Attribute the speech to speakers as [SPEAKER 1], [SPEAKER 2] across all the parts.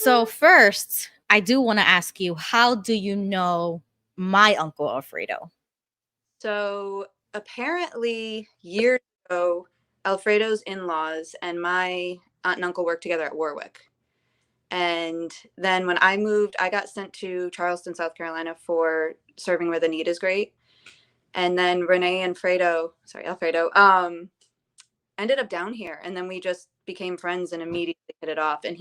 [SPEAKER 1] So first, I do want to ask you, how do you know my Uncle Alfredo?
[SPEAKER 2] So apparently, years ago, Alfredo's in-laws and my aunt and uncle worked together at Warwick. And then when I moved, I got sent to Charleston, South Carolina for serving with Anita's Great. And then Renee and Alfredo, ended up down here. And then we just became friends and immediately hit it off. And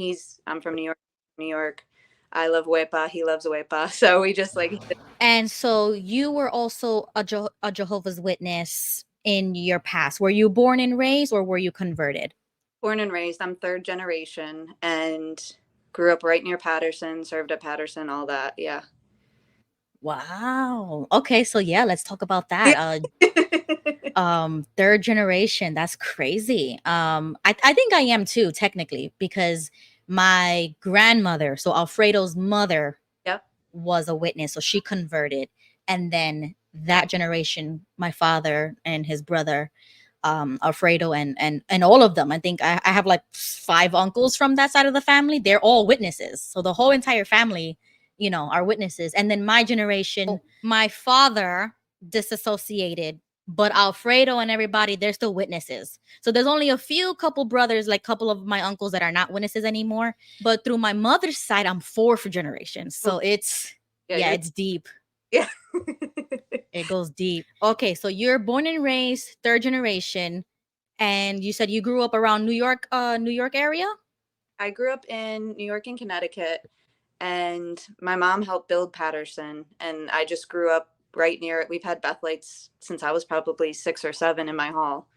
[SPEAKER 2] I'm from New York, New York. I love Wepa. He loves Wepa. So we just like hit it.
[SPEAKER 1] And so you were also a Jehovah's Witness in your past. Were you born and raised or were you converted?
[SPEAKER 2] Born and raised. I'm third generation and grew up right near Patterson, served at Patterson, all that. Yeah.
[SPEAKER 1] Wow. Okay, so yeah, let's talk about that.
[SPEAKER 2] Yeah.
[SPEAKER 1] Third generation, that's crazy. I think I am too, technically, because my grandmother, so Alfredo's mother,
[SPEAKER 2] Yep.
[SPEAKER 1] was a witness, so she converted. And then that generation, my father and his brother, Alfredo, and all of them, I think I have like 5 uncles from that side of the family. They're all witnesses, so the whole entire family, are witnesses. And then my generation, my father disassociated, but Alfredo and everybody, they're still witnesses. So there's only a few couple brothers, like couple of my uncles, that are not witnesses anymore. But through my mother's side, I'm fourth generation. So it's,
[SPEAKER 2] Yeah.
[SPEAKER 1] yeah, it's deep.
[SPEAKER 2] Yeah.
[SPEAKER 1] It goes deep. Okay, so you're born and raised third generation, and you said you grew up around New York area?
[SPEAKER 2] I grew up in New York and Connecticut, and my mom helped build Patterson, and I just grew up right near it. We've had Bethelites since I was probably 6 or 7 in my hall.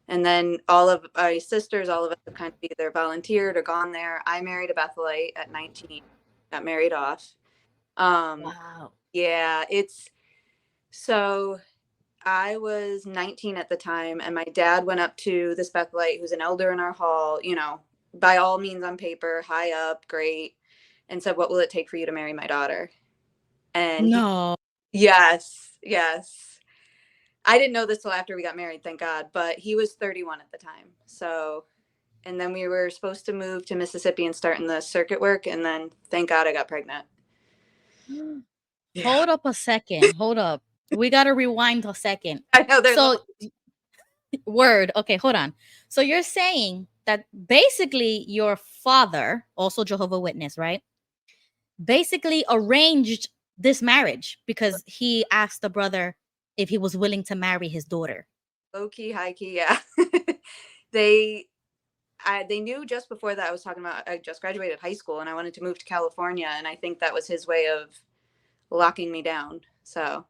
[SPEAKER 2] And then all of my sisters, all of us have kind of either volunteered or gone there. I married a Bethelite at 19, got married off.
[SPEAKER 1] Wow.
[SPEAKER 2] Yeah, so I was 19 at the time, and my dad went up to this Bethelite who's an elder in our hall, by all means on paper, high up, great, and said, "What will it take for you to marry my daughter?" And
[SPEAKER 1] No.
[SPEAKER 2] yes, yes. I didn't know this till after we got married, thank God, but he was 31 at the time. So, and then we were supposed to move to Mississippi and start in the circuit work, and then thank God I got pregnant. Yeah.
[SPEAKER 1] Hold up a second. Hold up. We got to rewind a second.
[SPEAKER 2] I know there's a
[SPEAKER 1] So, word. Okay, hold on. So you're saying that basically your father, also Jehovah Witness, right? Basically arranged this marriage because he asked the brother if he was willing to marry his daughter.
[SPEAKER 2] low key, high key, yeah. they they knew just before that I was talking about I just graduated high school and I wanted to move to California, and I think that was his way of locking me down. So,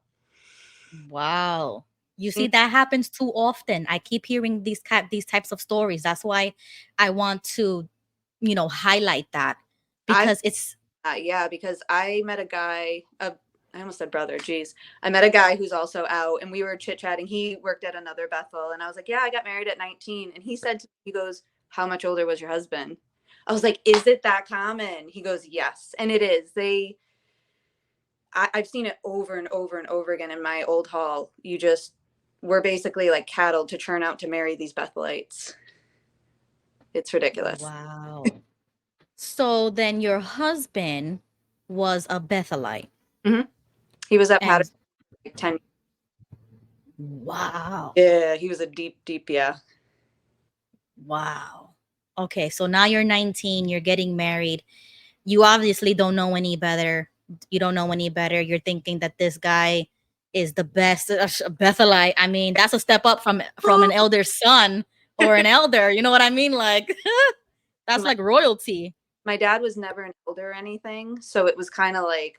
[SPEAKER 1] Wow. You see,
[SPEAKER 2] mm,
[SPEAKER 1] that happens too often. I keep hearing these types of stories. That's why I want to, highlight that,
[SPEAKER 2] I
[SPEAKER 1] because it's
[SPEAKER 2] yeah, because I met a guy, I almost said brother, geez. I met a guy who's also out, and we were chit chatting. He worked at another Bethel, and I was like, "Yeah, I got married at 19." And he said, he goes, "How much older was your husband?" I was like, "Is it that common?" He goes, "Yes," and it is. I've seen it over and over and over again in my old hall. We're basically like cattle to churn out to marry these Bethelites. It's ridiculous.
[SPEAKER 1] wow. So then your husband was a Bethelite.
[SPEAKER 2] hmm He was at
[SPEAKER 1] And
[SPEAKER 2] Patterson like 10.
[SPEAKER 1] wow.
[SPEAKER 2] Yeah, he was a deep, deep, yeah.
[SPEAKER 1] Wow. Okay, so now you're 19, you're getting married. You obviously don't know any better. You don't know any better. You're thinking that this guy is the best Bethelite. I mean, that's a step up from an elder's son or an elder. You know what I mean? Like that's
[SPEAKER 2] my,
[SPEAKER 1] like royalty.
[SPEAKER 2] my dad was never an elder or anything, so it was kind of like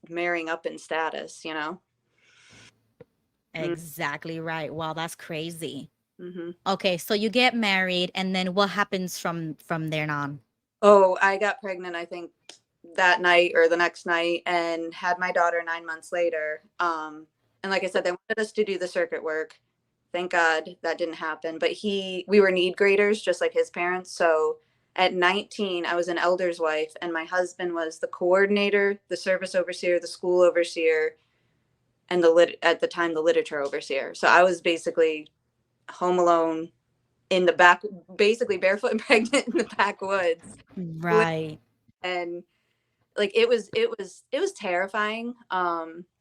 [SPEAKER 2] marrying up in status.
[SPEAKER 1] Exactly right. Wow, that's crazy.
[SPEAKER 2] Mm-hmm.
[SPEAKER 1] Okay, so you get married, and then what happens from there on?
[SPEAKER 2] Oh, I got pregnant, I think, that night or the next night, and had my daughter 9 months later. And like I said, they wanted us to do the circuit work. Thank God that didn't happen. But we were need graders, just like his parents. So at 19, I was an elder's wife, and my husband was the coordinator, the service overseer, the school overseer, and at the time the literature overseer. So I was basically home alone in the back, basically barefoot and pregnant in the backwoods.
[SPEAKER 1] Right.
[SPEAKER 2] And like it was terrifying.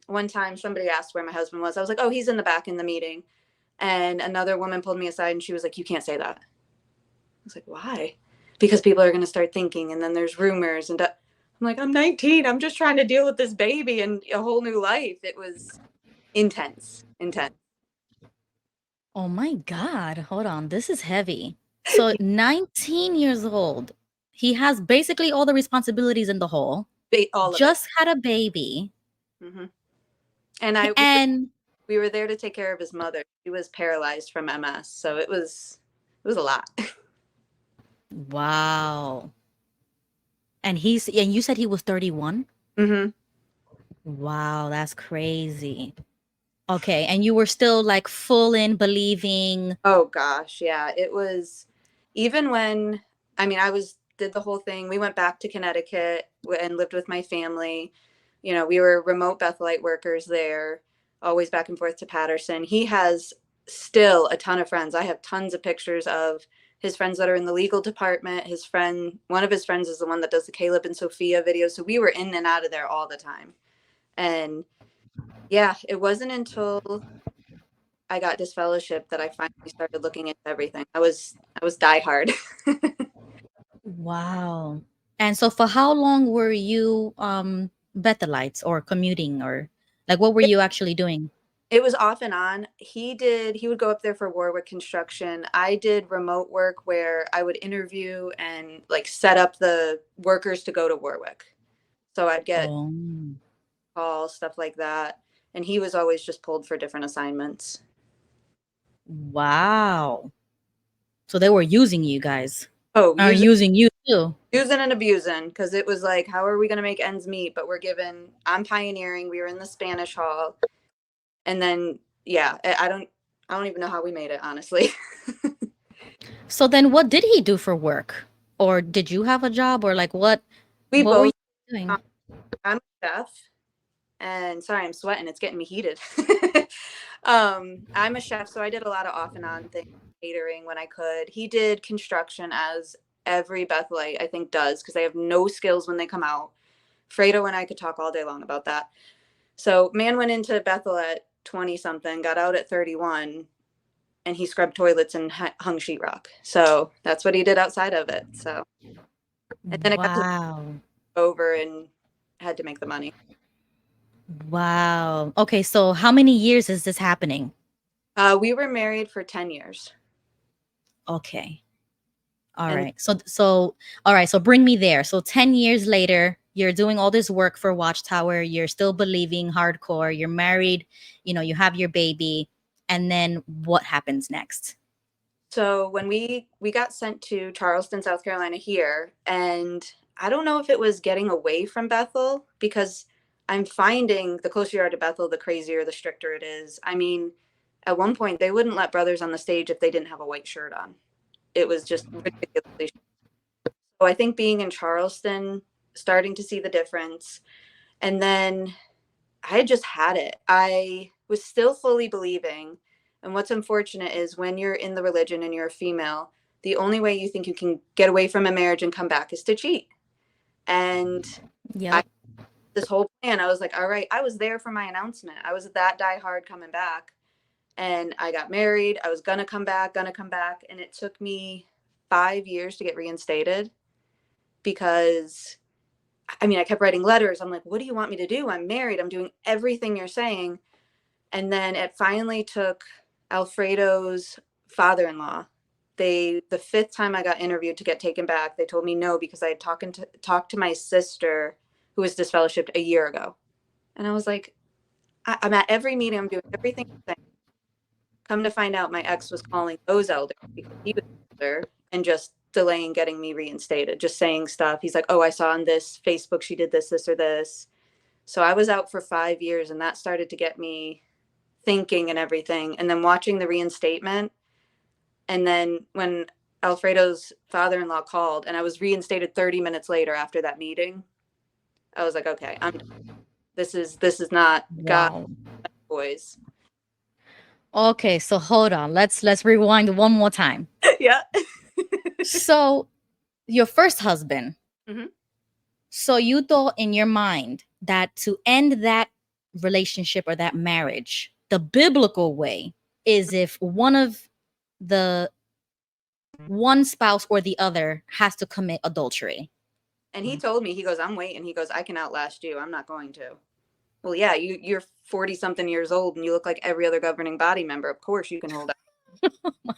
[SPEAKER 2] One time somebody asked where my husband was. I was like, oh, he's in the back in the meeting. And another woman pulled me aside and she was like, you can't say that. I was like, why? Because people are going to start thinking, and then there's rumors. And I'm like, I'm 19. I'm just trying to deal with this baby and a whole new life. It was intense, intense.
[SPEAKER 1] Oh my God. Hold on. This is heavy. So 19 years old. He has basically all the responsibilities in the whole.
[SPEAKER 2] All of it.
[SPEAKER 1] Just had a baby.
[SPEAKER 2] Mm-hmm. And
[SPEAKER 1] And
[SPEAKER 2] we were there to take care of his mother. She was paralyzed from MS, so it was a lot.
[SPEAKER 1] wow. And you said he was 31?
[SPEAKER 2] Mm-hmm.
[SPEAKER 1] Wow, that's crazy. Okay, and you were still like full in believing.
[SPEAKER 2] Oh gosh, yeah. It was even when I did the whole thing. We went back to Connecticut and lived with my family. You know, we were remote Bethelite workers there, always back and forth to Patterson. He has still a ton of friends. I have tons of pictures of his friends that are in the legal department. One of his friends is the one that does the Caleb and Sophia videos. So we were in and out of there all the time. And yeah, it wasn't until I got disfellowship that I finally started looking into everything. I was diehard.
[SPEAKER 1] Wow. And so for how long were you Bethelites or commuting, or like what were you actually doing?
[SPEAKER 2] It was off and on. He would go up there for Warwick construction. I did remote work where I would interview and like set up the workers to go to Warwick. So I'd get
[SPEAKER 1] Oh,
[SPEAKER 2] calls, stuff like that. And he was always just pulled for different assignments.
[SPEAKER 1] wow. So they were using you guys.
[SPEAKER 2] Oh,
[SPEAKER 1] Are using you too.
[SPEAKER 2] using and abusing, because it was like, how are we going to make ends meet? But I'm pioneering. We were in the Spanish hall. And then, yeah, I don't even know how we made it, honestly.
[SPEAKER 1] So then what did he do for work? Or did you have a job, or like
[SPEAKER 2] We
[SPEAKER 1] what were
[SPEAKER 2] both,
[SPEAKER 1] you doing?
[SPEAKER 2] I'm a chef, and sorry, I'm sweating. It's getting me heated. I'm a chef, so I did a lot of off and on things, catering when I could. He did construction, as every Bethelite I think does, because they have no skills when they come out. Fredo and I could talk all day long about that. So man went into Bethel at 20 something, got out at 31, and he scrubbed toilets and hung sheetrock. So that's what he did outside of it. So, and then it got to
[SPEAKER 1] Wow.
[SPEAKER 2] over and had to make the money.
[SPEAKER 1] Wow. Okay, so how many years is this happening?
[SPEAKER 2] We were married for 10 years.
[SPEAKER 1] Okay. All
[SPEAKER 2] And
[SPEAKER 1] right. So all right, so bring me there. So 10 years later, you're doing all this work for Watchtower, you're still believing hardcore, you're married, you have your baby, and then what happens next?
[SPEAKER 2] so when we got sent to Charleston, South Carolina here, and I don't know if it was getting away from Bethel, because I'm finding the closer you are to Bethel, the crazier, the stricter it is. I mean, at one point they wouldn't let brothers on the stage if they didn't have a white shirt on. It was just ridiculously. So I think being in Charleston, starting to see the difference, and then I had just had it. I was still fully believing. And what's unfortunate is when you're in the religion and you're a female, the only way you think you can get away from a marriage and come back is to cheat. And I
[SPEAKER 1] Yep.
[SPEAKER 2] this whole plan, I was like, all right, I was there for my announcement. I was that diehard coming back. And I got married. I was gonna come back. And it took me 5 years to get reinstated, because I kept writing letters. I'm like, what do you want me to do? I'm married. I'm doing everything you're saying. And then it finally took Alfredo's father-in-law. The fifth time I got interviewed to get taken back, they told me no, because I had talked to my sister, who was disfellowshipped a year ago. And I was like, I'm at every meeting. I'm doing everything you're saying. Come to find out, my ex was calling those elders because he was older and just delaying getting me reinstated, just saying stuff. He's like, oh, I saw on this Facebook she did this, or this. So I was out for 5 years, and that started to get me thinking and everything. And then watching the reinstatement. And then when Alfredo's father-in-law called and I was reinstated 30 minutes later after that meeting, I was like, okay, I'm done. This is not God,
[SPEAKER 1] Wow.
[SPEAKER 2] boys.
[SPEAKER 1] Okay, so hold on. Let's rewind one more time.
[SPEAKER 2] Yeah.
[SPEAKER 1] So, your first husband,
[SPEAKER 2] Mhm.
[SPEAKER 1] So you thought in your mind that to end that relationship or that marriage, the biblical way is if the one spouse or the other has to commit adultery.
[SPEAKER 2] And he told me, he goes, I'm waiting. He goes, I can outlast you. I'm not going to. Well, yeah, you're 40 something years old and you look like every other governing body member. Of course you can hold out.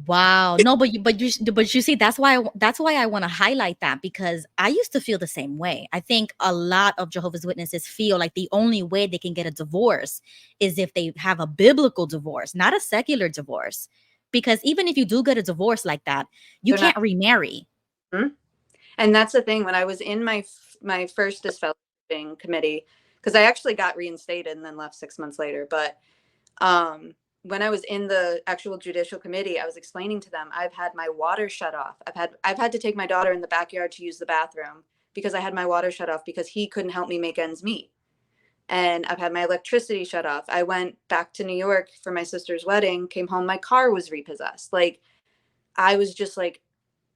[SPEAKER 1] Wow. No, but you see, that's why I want to highlight that, because I used to feel the same way. I think a lot of Jehovah's Witnesses feel like the only way they can get a divorce is if they have a biblical divorce, not a secular divorce. Because even if you do get a divorce like that, you
[SPEAKER 2] They're not.
[SPEAKER 1] can't remarry.
[SPEAKER 2] Hmm? And that's the thing. When I was in my first disfellowshipping committee, because I actually got reinstated and then left 6 months later, but when I was in the actual judicial committee, I was explaining to them, I've had my water shut off. I've had to take my daughter in the backyard to use the bathroom because I had my water shut off because he couldn't help me make ends meet. And I've had my electricity shut off. I went back to New York for my sister's wedding, came home, my car was repossessed. Like, I was just like,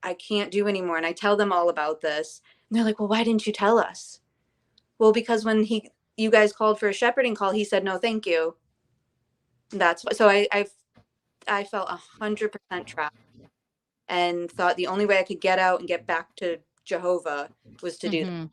[SPEAKER 2] I can't do anymore. And I tell them all about this. And they're like, well, why didn't you tell us? Well, because when you guys called for a shepherding call, he said, no, thank you. That's what, so I felt 100% trapped and thought the only way I could get out and get back to Jehovah was to do that.
[SPEAKER 1] Hmm.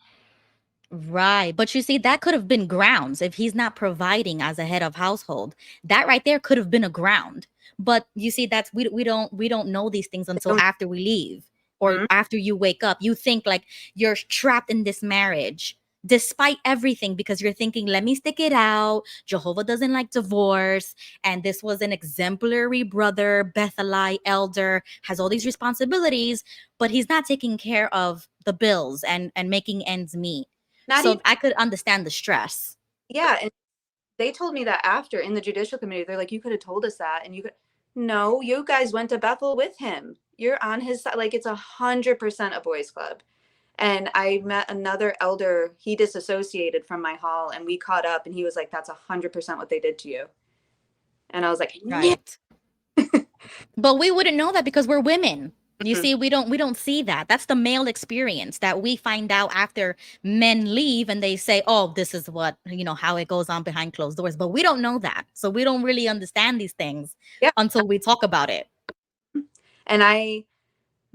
[SPEAKER 1] Right. But you see, that could have been grounds if he's not providing as a head of household. That right there could have been a ground. But you see, that's we don't know these things
[SPEAKER 2] They
[SPEAKER 1] until
[SPEAKER 2] don't-
[SPEAKER 1] after we leave or
[SPEAKER 2] Mhm.
[SPEAKER 1] after you wake up. You think like you're trapped in this marriage despite everything because you're thinking, let me stick it out. Jehovah doesn't like divorce. And this was an exemplary brother, Bethelite elder, has all these responsibilities, but he's not taking care of the bills and making ends meet.
[SPEAKER 2] Not
[SPEAKER 1] So
[SPEAKER 2] even,
[SPEAKER 1] I could understand the stress.
[SPEAKER 2] yeah. And they told me that after in the judicial committee, they're like, you could have told us that. And you could, no, you guys went to Bethel with him. You're on his side. Like, it's 100% a boys club. And I met another elder. He disassociated from my hall and we caught up and he was like, that's 100% what they did to you. And I was like, no.
[SPEAKER 1] Right. But we wouldn't know that because we're women. You see, we don't see that. That's the male experience that we find out after men leave and they say, "Oh, this is what, how it goes on behind closed doors." But we don't know that. So we don't really understand these things
[SPEAKER 2] Yeah.
[SPEAKER 1] until we talk about it.
[SPEAKER 2] And I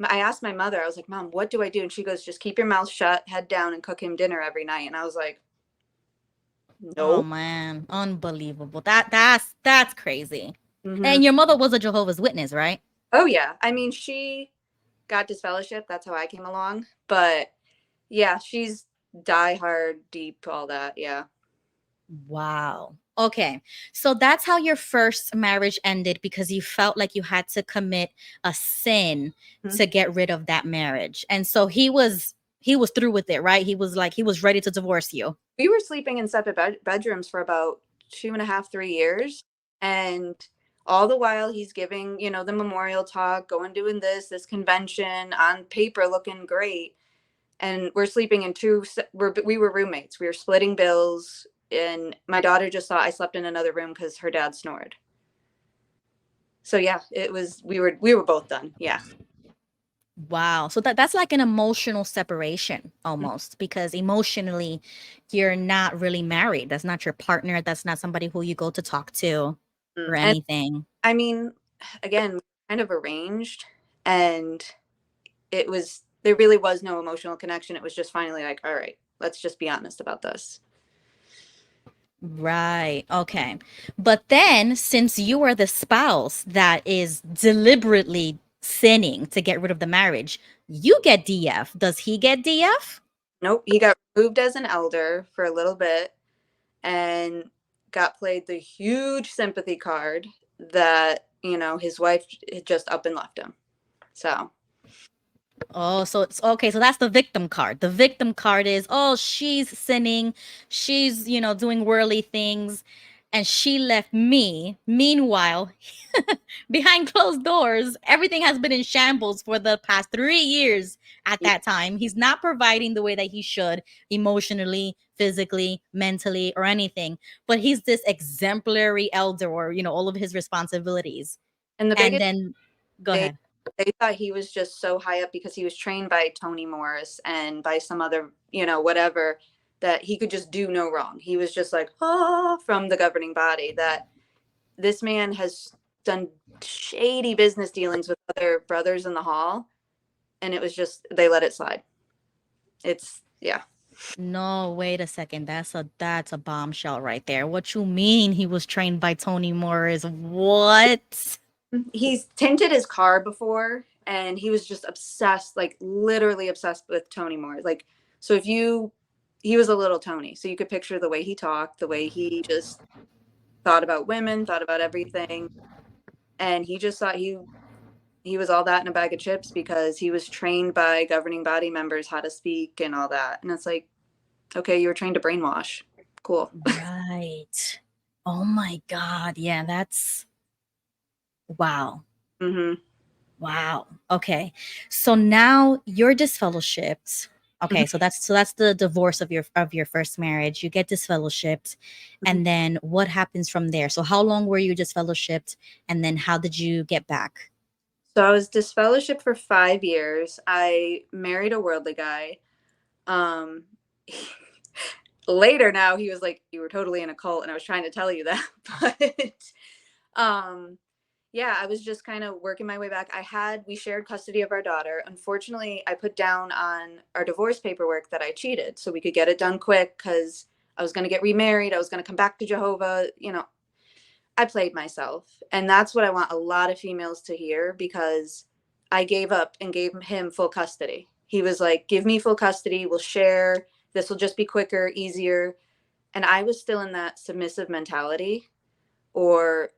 [SPEAKER 2] asked my mother, I was like, Mom, what do I do? And she goes, just keep your mouth shut, head down, and cook him dinner every night. And I was like,
[SPEAKER 1] Oh
[SPEAKER 2] no.
[SPEAKER 1] man, unbelievable. That's crazy.
[SPEAKER 2] Hmm.
[SPEAKER 1] And your mother was a Jehovah's Witness, right?
[SPEAKER 2] Oh, yeah. I mean, she got disfellowship. That's how I came along. But yeah, she's die hard, deep, all that. Yeah.
[SPEAKER 1] Wow. Okay. So that's how your first marriage ended because you felt like you had to commit a sin
[SPEAKER 2] Mhm.
[SPEAKER 1] to get rid of that marriage. And so he was through with it, right? He was ready to divorce you.
[SPEAKER 2] We were sleeping in separate bedrooms for about 2.5, 3 years. And all the while he's giving, the memorial talk, going doing this convention on paper looking great. And we're sleeping in we were roommates. We were splitting bills. And my daughter just saw I slept in another room because her dad snored. So yeah, we were both done. Yeah.
[SPEAKER 1] Wow. So that's like an emotional separation almost because emotionally you're not really married. That's not your partner. That's not somebody who you go to talk to
[SPEAKER 2] Mhm.
[SPEAKER 1] or
[SPEAKER 2] And
[SPEAKER 1] anything.
[SPEAKER 2] I mean, again, kind of arranged, and there really was no emotional connection. It was just finally like, all right, let's just be honest about this.
[SPEAKER 1] Right. Okay. But then, since you are the spouse that is deliberately sinning to get rid of the marriage, you get DF. Does he get DF?
[SPEAKER 2] Nope, he got removed as an elder for a little bit and got played the huge sympathy card that, his wife had just up and left him. So,
[SPEAKER 1] Oh, so it's okay. So that's the victim card. The victim card is, oh, she's sinning. She's, doing worldly things. And she left me. Meanwhile, behind closed doors, everything has been in shambles for the past 3 years at
[SPEAKER 2] yeah.
[SPEAKER 1] that time. He's not providing the way that he should emotionally, physically, mentally, or anything. But he's this exemplary elder or, all of his responsibilities.
[SPEAKER 2] And the
[SPEAKER 1] And
[SPEAKER 2] biggest
[SPEAKER 1] then go
[SPEAKER 2] they
[SPEAKER 1] ahead.
[SPEAKER 2] They thought he was just so high up because he was trained by Tony Morris and by some other, whatever, that he could just do no wrong. He was just like, from the governing body, that this man has done shady business dealings with other brothers in the hall. And it was just, they let it slide. It's, yeah.
[SPEAKER 1] No, wait a second. That's a bombshell right there. What you mean he was trained by Tony Morris? What?
[SPEAKER 2] He's tinted his car before, and he was just obsessed, like literally obsessed with Tony Moore. Like, so he was a little Tony. So you could picture the way he talked, the way he just thought about women, thought about everything. And he just thought he was all that in a bag of chips because he was trained by governing body members how to speak and all that. And it's like, okay, you were trained to brainwash. Cool.
[SPEAKER 1] Right. Oh my God. Yeah, that's wow.
[SPEAKER 2] Mm-hmm.
[SPEAKER 1] Wow. Okay. So now you're disfellowshipped. Okay, so that's the divorce of your first marriage. You get disfellowshipped,
[SPEAKER 2] Mm-hmm.
[SPEAKER 1] and then what happens from there? So how long were you disfellowshipped, and then how did you get back?
[SPEAKER 2] So I was disfellowshipped for 5 years. I married a worldly guy. Um, Later now he was like, you were totally in a cult, and I was trying to tell you that. But yeah, I was just kind of working my way back. We shared custody of our daughter. Unfortunately, I put down on our divorce paperwork that I cheated so we could get it done quick because I was going to get remarried. I was going to come back to Jehovah. I played myself. And that's what I want a lot of females to hear, because I gave up and gave him full custody. He was like, give me full custody. We'll share. This will just be quicker, easier. And I was still in that submissive mentality, or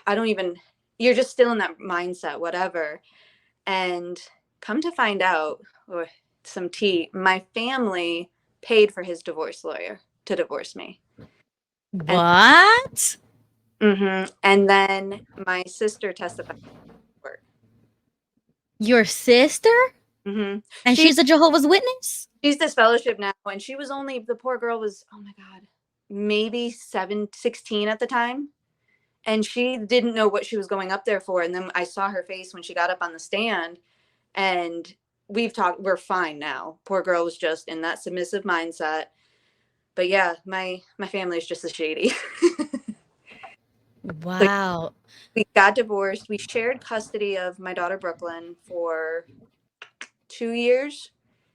[SPEAKER 2] I don't even, you're just still in that mindset, whatever. And come to find out, or some tea, my family paid for his divorce lawyer to divorce me. And
[SPEAKER 1] What?
[SPEAKER 2] and then my sister testified for it.
[SPEAKER 1] Your sister? And
[SPEAKER 2] She
[SPEAKER 1] she's a Jehovah's Witness?
[SPEAKER 2] she's disfellowship now, and she was only, the poor girl was, oh my God, maybe 16 at the time. And she didn't know what she was going up there for. And then I saw her face when she got up on the stand, and we're fine now. Poor girl was just in that submissive mindset. But yeah, my family is just as shady. So
[SPEAKER 1] Wow.
[SPEAKER 2] we got divorced. We shared custody of my daughter Brooklyn for 2 years.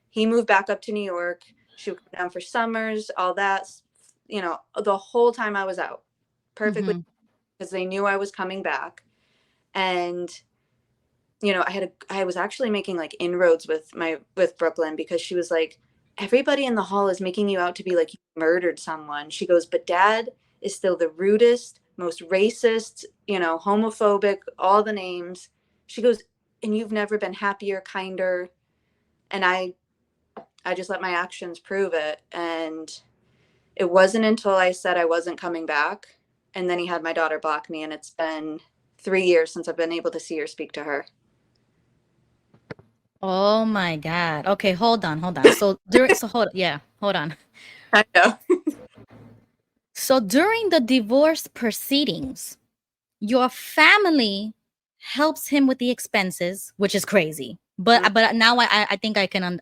[SPEAKER 2] He moved back up to New York. She would come down for summers, all that, the whole time I was out. Perfectly,
[SPEAKER 1] Hmm.
[SPEAKER 2] because they knew I was coming back. And I was actually making like inroads with Brooklyn, because she was like, everybody in the hall is making you out to be like you murdered someone. She goes, but Dad is still the rudest, most racist, homophobic, all the names. She goes, and you've never been happier, kinder. And I just let my actions prove it. And it wasn't until I said I wasn't coming back, and then he had my daughter block me, and it's been 3 years since I've been able to see or speak to her.
[SPEAKER 1] Oh my God. Okay, hold on, hold on. Hold on.
[SPEAKER 2] I know.
[SPEAKER 1] So during the divorce proceedings, your family helps him with the expenses, which is crazy. But now I think I can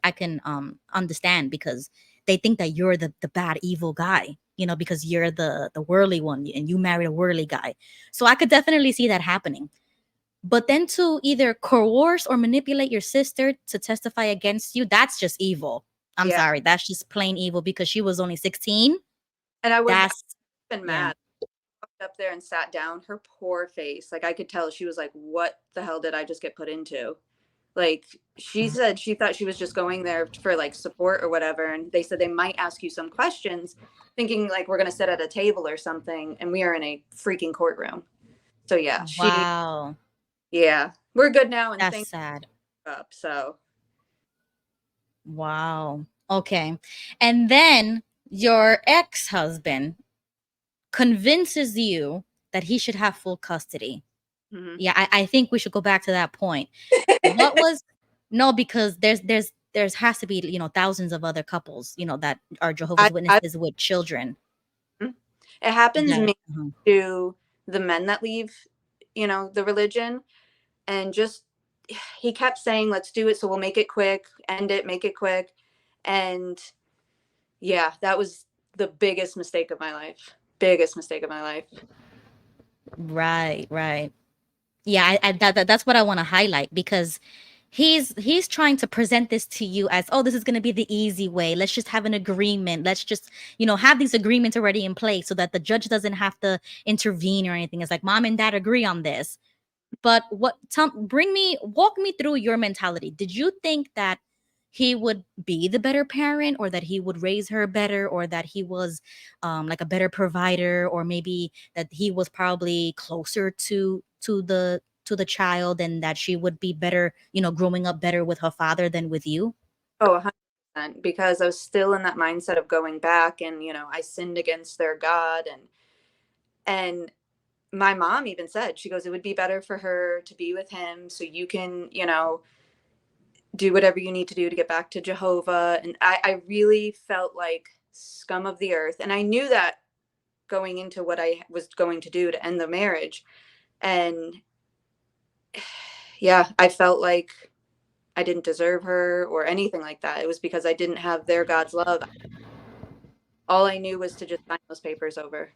[SPEAKER 1] understand, because they think that you're the bad evil guy, because you're the worldly one and you married a worldly guy. So I could definitely see that happening. But then to either coerce or manipulate your sister to testify against you, that's just evil. I'm
[SPEAKER 2] Yeah.
[SPEAKER 1] sorry, that's just plain evil, because she was only 16.
[SPEAKER 2] And I was
[SPEAKER 1] That's
[SPEAKER 2] been
[SPEAKER 1] yeah.
[SPEAKER 2] mad. Up there and sat down, her poor face. Like, I could tell she was like, what the hell did I just get put into? Like, she said she thought she was just going there for like support or whatever. And they said they might ask you some questions, thinking like we're going to sit at a table or something. And we are in a freaking courtroom. So yeah,
[SPEAKER 1] Wow.
[SPEAKER 2] yeah, we're good now. And
[SPEAKER 1] That's
[SPEAKER 2] thank
[SPEAKER 1] sad.
[SPEAKER 2] you up. So
[SPEAKER 1] Wow. Okay. And then your ex-husband convinces you that he should have full custody.
[SPEAKER 2] mhm.
[SPEAKER 1] Yeah, I think we should go back to that point. What was no, because there's has to be, thousands of other couples, that are Jehovah's
[SPEAKER 2] I
[SPEAKER 1] Witnesses with children.
[SPEAKER 2] it happens
[SPEAKER 1] That
[SPEAKER 2] mainly to the men that leave, the religion, and just he kept saying, let's do it. So we'll make it quick, end it, make it quick. And yeah, that was the biggest mistake of my life. Biggest mistake of my life.
[SPEAKER 1] Right, right. Yeah, that's what I want to highlight, because he's trying to present this to you as, oh, this is going to be the easy way. Let's just have an agreement. Let's just, have these agreements already in place so that the judge doesn't have to intervene or anything. It's like, mom and dad agree on this. But walk me through your mentality. Did you think that he would be the better parent, or that he would raise her better, or that he was like a better provider, or maybe that he was probably closer to the child, and that she would be better, growing up better with her father than with you?
[SPEAKER 2] Oh, 100%. Because I was still in that mindset of going back, and, I sinned against their God. And my mom even said, she goes, it would be better for her to be with him so you can, do whatever you need to do to get back to Jehovah. And I really felt like scum of the earth. And I knew that going into what I was going to do to end the marriage. And yeah, I felt like I didn't deserve her or anything like that. It was because I didn't have their God's love. All I knew was to just sign those papers over.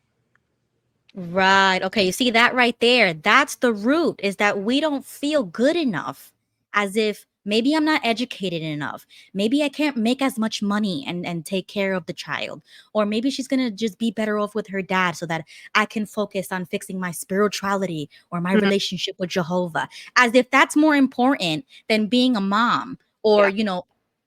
[SPEAKER 1] Right. Okay. You see that right there? That's the root, is that we don't feel good enough, as if maybe I'm not educated enough. Maybe I can't make as much money and take care of the child. Or maybe she's going to just be better off with her dad so that I can focus on fixing my spirituality or my
[SPEAKER 2] Mhm.
[SPEAKER 1] relationship with Jehovah. As if that's more important than being a mom, or,
[SPEAKER 2] Yeah.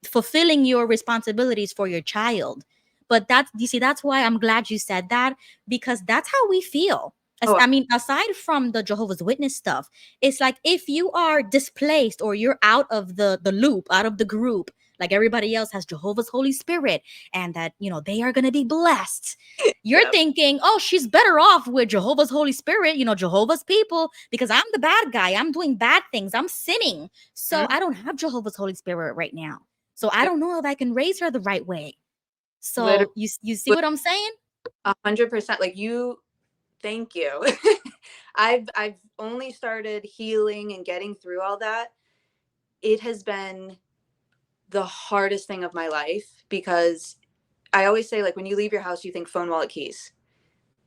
[SPEAKER 1] fulfilling your responsibilities for your child. But you see, that's why I'm glad you said that, because that's how we feel.
[SPEAKER 2] Oh,
[SPEAKER 1] I mean, aside from the Jehovah's Witness stuff, it's like, if you are displaced, or you're out of the loop, out of the group, like everybody else has Jehovah's Holy Spirit, and that, they are going to be blessed. You're
[SPEAKER 2] yep.
[SPEAKER 1] thinking, oh, she's better off with Jehovah's Holy Spirit, Jehovah's people, because I'm the bad guy. I'm doing bad things. I'm sinning. So
[SPEAKER 2] Mhm.
[SPEAKER 1] I don't have Jehovah's Holy Spirit right now. So I don't know if I can raise her the right way.
[SPEAKER 2] Literally,
[SPEAKER 1] So you see what I'm saying?
[SPEAKER 2] 100%. Like you, thank you. I've only started healing and getting through all that. It has been the hardest thing of my life, because I always say, like, when you leave your house, you think phone, wallet, keys.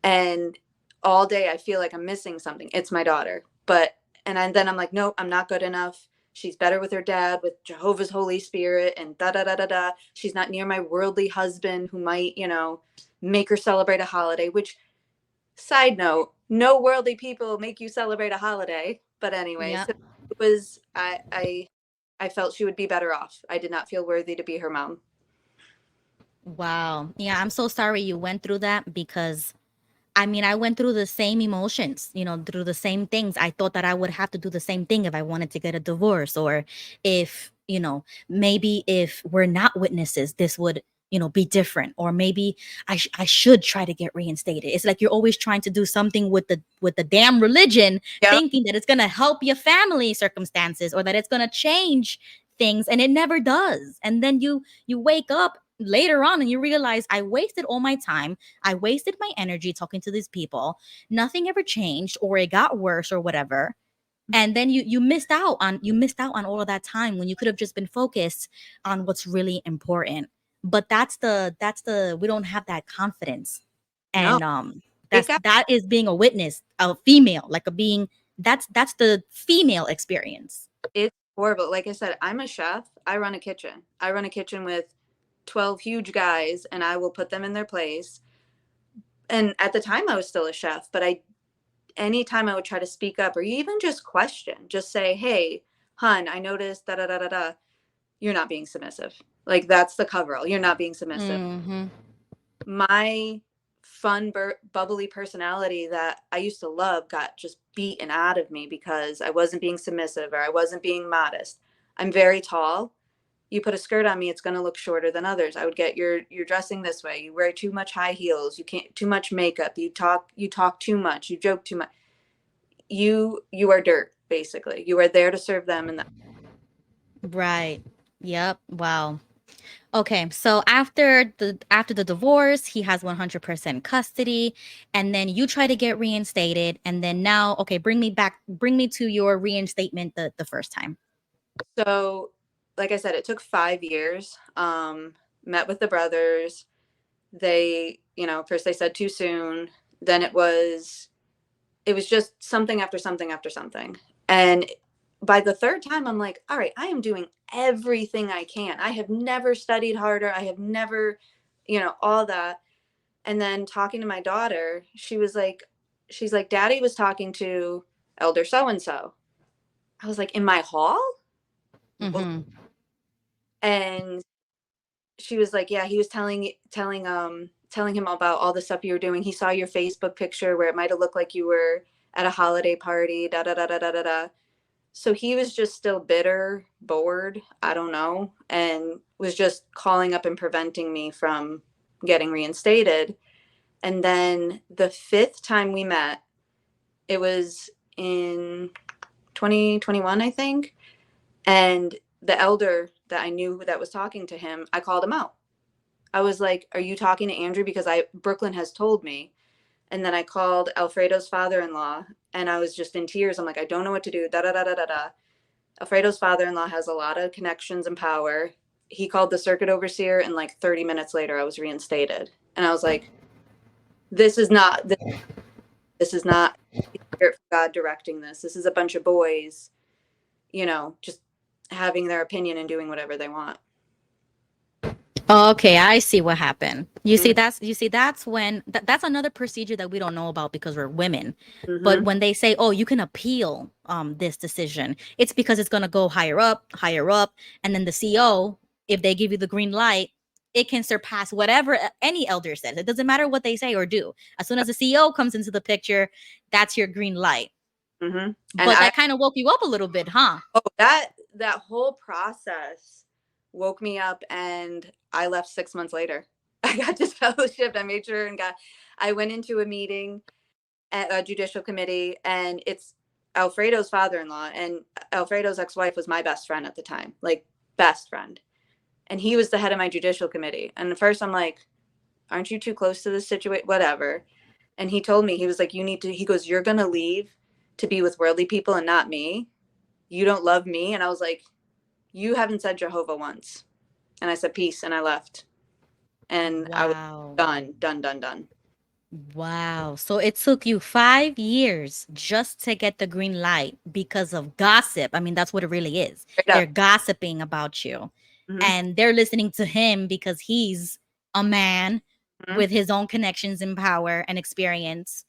[SPEAKER 2] And all day I feel like I'm missing something. It's my daughter. Then I'm like, nope, I'm not good enough. She's better with her dad, with Jehovah's Holy Spirit, and da da da da da. She's not near my worldly husband who might, make her celebrate a holiday, which, side note, no worldly people make you celebrate a holiday. But anyway,
[SPEAKER 1] Yeah.
[SPEAKER 2] so it was I felt she would be better off. I did not feel worthy to be her mom.
[SPEAKER 1] Wow. Yeah, I'm so sorry you went through that, because I mean, I went through the same emotions, through the same things. I thought that I would have to do the same thing if I wanted to get a divorce, or if, maybe if we're not witnesses, this would, be different, or maybe I should try to get reinstated. It's like you're always trying to do something with the damn religion,
[SPEAKER 2] Yeah.
[SPEAKER 1] thinking that it's going to help your family circumstances, or that it's going to change things, and it never does. And then you wake up later on and you realize, I wasted all my time, I wasted my energy talking to these people. Nothing ever changed, or it got worse, or whatever. And then you missed out on all of that time, when you could have just been focused on what's really important. But that's the we don't have that confidence.
[SPEAKER 2] No,
[SPEAKER 1] And
[SPEAKER 2] it
[SPEAKER 1] that's
[SPEAKER 2] got
[SPEAKER 1] that is being a witness, a female, like a being, that's the female experience.
[SPEAKER 2] it's horrible. Like I said, I'm a chef. I run a kitchen. I run a kitchen with 12 huge guys, and I will put them in their place. And at the time I was still a chef, but anytime I would try to speak up or even just question, just say, "Hey, hun, I noticed da da da da da. You're not being submissive." Like, that's the coverall. You're not being submissive.
[SPEAKER 1] Mm-hmm.
[SPEAKER 2] My fun, bubbly personality that I used to love got just beaten out of me because I wasn't being submissive or I wasn't being modest. I'm very tall. You put a skirt on me, it's going to look shorter than others. I would get, you're dressing this way. You wear too much high heels. You can't, too much makeup. You talk too much. You joke too much. You are dirt, basically. You are there to serve them, and
[SPEAKER 1] Right. Yep. Wow. Okay, so after the divorce, he has 100% custody, and then you try to get reinstated, and then now, okay, bring me to your reinstatement the first time.
[SPEAKER 2] So, like I said, it took 5 years. Met with the brothers. They, first they said too soon. Then it was just something after something after something. And by the third time, I'm like, all right, I am doing everything I can. I have never studied harder. I have never, all that. And then talking to my daughter, she's like, Daddy was talking to Elder so and so. I was like, in my hall?
[SPEAKER 1] Mm-hmm.
[SPEAKER 2] And she was like, yeah, he was telling him about all the stuff you were doing. He saw your Facebook picture where it might have looked like you were at a holiday party, da da da da da da da. So he was just still bitter, bored, I don't know, and was just calling up and preventing me from getting reinstated. And then the fifth time we met, it was in 2021, I think. And the elder that I knew that was talking to him, I called him out. I was like, "Are you talking to Andrew? Because Brooklyn has told me." And then I called Alfredo's father-in-law, and I was just in tears. I'm like, "I don't know what to do." Da da da da da da. Alfredo's father-in-law has a lot of connections and power. He called the circuit overseer, and like 30 minutes later, I was reinstated. And I was like, "This is not this is not God directing this. This is a bunch of boys, just having their opinion and doing whatever they want."
[SPEAKER 1] Okay, I see what happened.
[SPEAKER 2] Mm-hmm.
[SPEAKER 1] You see that's when that's another procedure that we don't know about because we're women. But
[SPEAKER 2] Mm-hmm.
[SPEAKER 1] when they say, "Oh, you can appeal this decision," it's because it's going to go higher up, and then the CO, if they give you the green light, it can surpass whatever any elder says. It doesn't matter what they say or do. As soon as the CO comes into the picture, that's your green light.
[SPEAKER 2] Mm-hmm. And
[SPEAKER 1] But that kind of woke you up a little bit, huh?
[SPEAKER 2] that whole process woke me up, and I left 6 months later. I got disfellowshipped. I made sure I went into a meeting at a judicial committee, and it's Alfredo's father-in-law, and Alfredo's ex-wife was my best friend at the time, like best friend. And he was the head of my judicial committee. And at first I'm like, aren't you too close to this situation? Whatever. And he told me, he was like, he goes, you're going to leave to be with worldly people and not me. You don't love me. And I was like, you haven't said Jehovah once. And I said, peace. And I left. And I was
[SPEAKER 1] Wow.
[SPEAKER 2] done, done, done, done.
[SPEAKER 1] Wow. So it took you 5 years just to get the green light because of gossip. I mean, that's what it really is.
[SPEAKER 2] Straight
[SPEAKER 1] They're
[SPEAKER 2] up.
[SPEAKER 1] gossiping about you
[SPEAKER 2] Mm-hmm.
[SPEAKER 1] and they're listening to him because he's a man
[SPEAKER 2] Mm-hmm.
[SPEAKER 1] with his own connections and power and experience.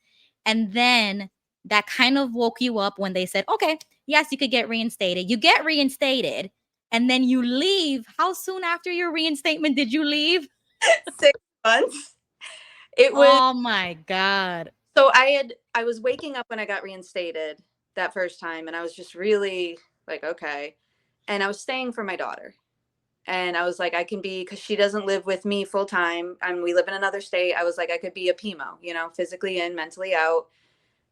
[SPEAKER 1] And then that kind of woke you up when they said, okay, yes, you could get reinstated. You get reinstated and then you leave. How soon after your reinstatement did you leave?
[SPEAKER 2] 6 months. It was
[SPEAKER 1] Oh my God.
[SPEAKER 2] so I was waking up when I got reinstated that first time, and I was just really like, okay. And I was staying for my daughter. And I was like, I can be, because she doesn't live with me full time and we live in another state. I was like, I could be a PMO, physically in, mentally out,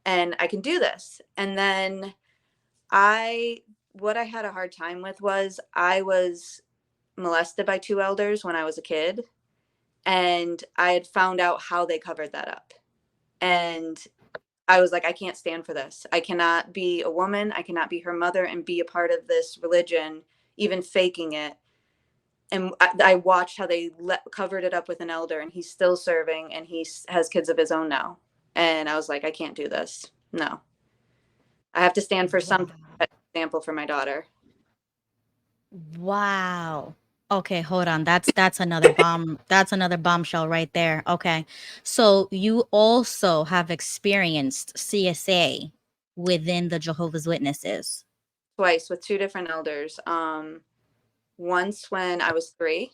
[SPEAKER 2] and I can do this. And then what I had a hard time with was I was molested by two elders when I was a kid, and I had found out how they covered that up. And I was like, I can't stand for this. I cannot be a woman. I cannot be her mother and be a part of this religion, even faking it. And I watched how they covered it up with an elder, and he's still serving, and he has kids of his own now. And I was like, I can't do this. No, I have to stand for
[SPEAKER 1] Wow.
[SPEAKER 2] something. Example for my daughter.
[SPEAKER 1] Wow. Okay, hold on. That's another bomb. That's another bombshell right there. Okay. So you also have experienced CSA within the Jehovah's Witnesses.
[SPEAKER 2] Twice with two different elders. Once when I was 3,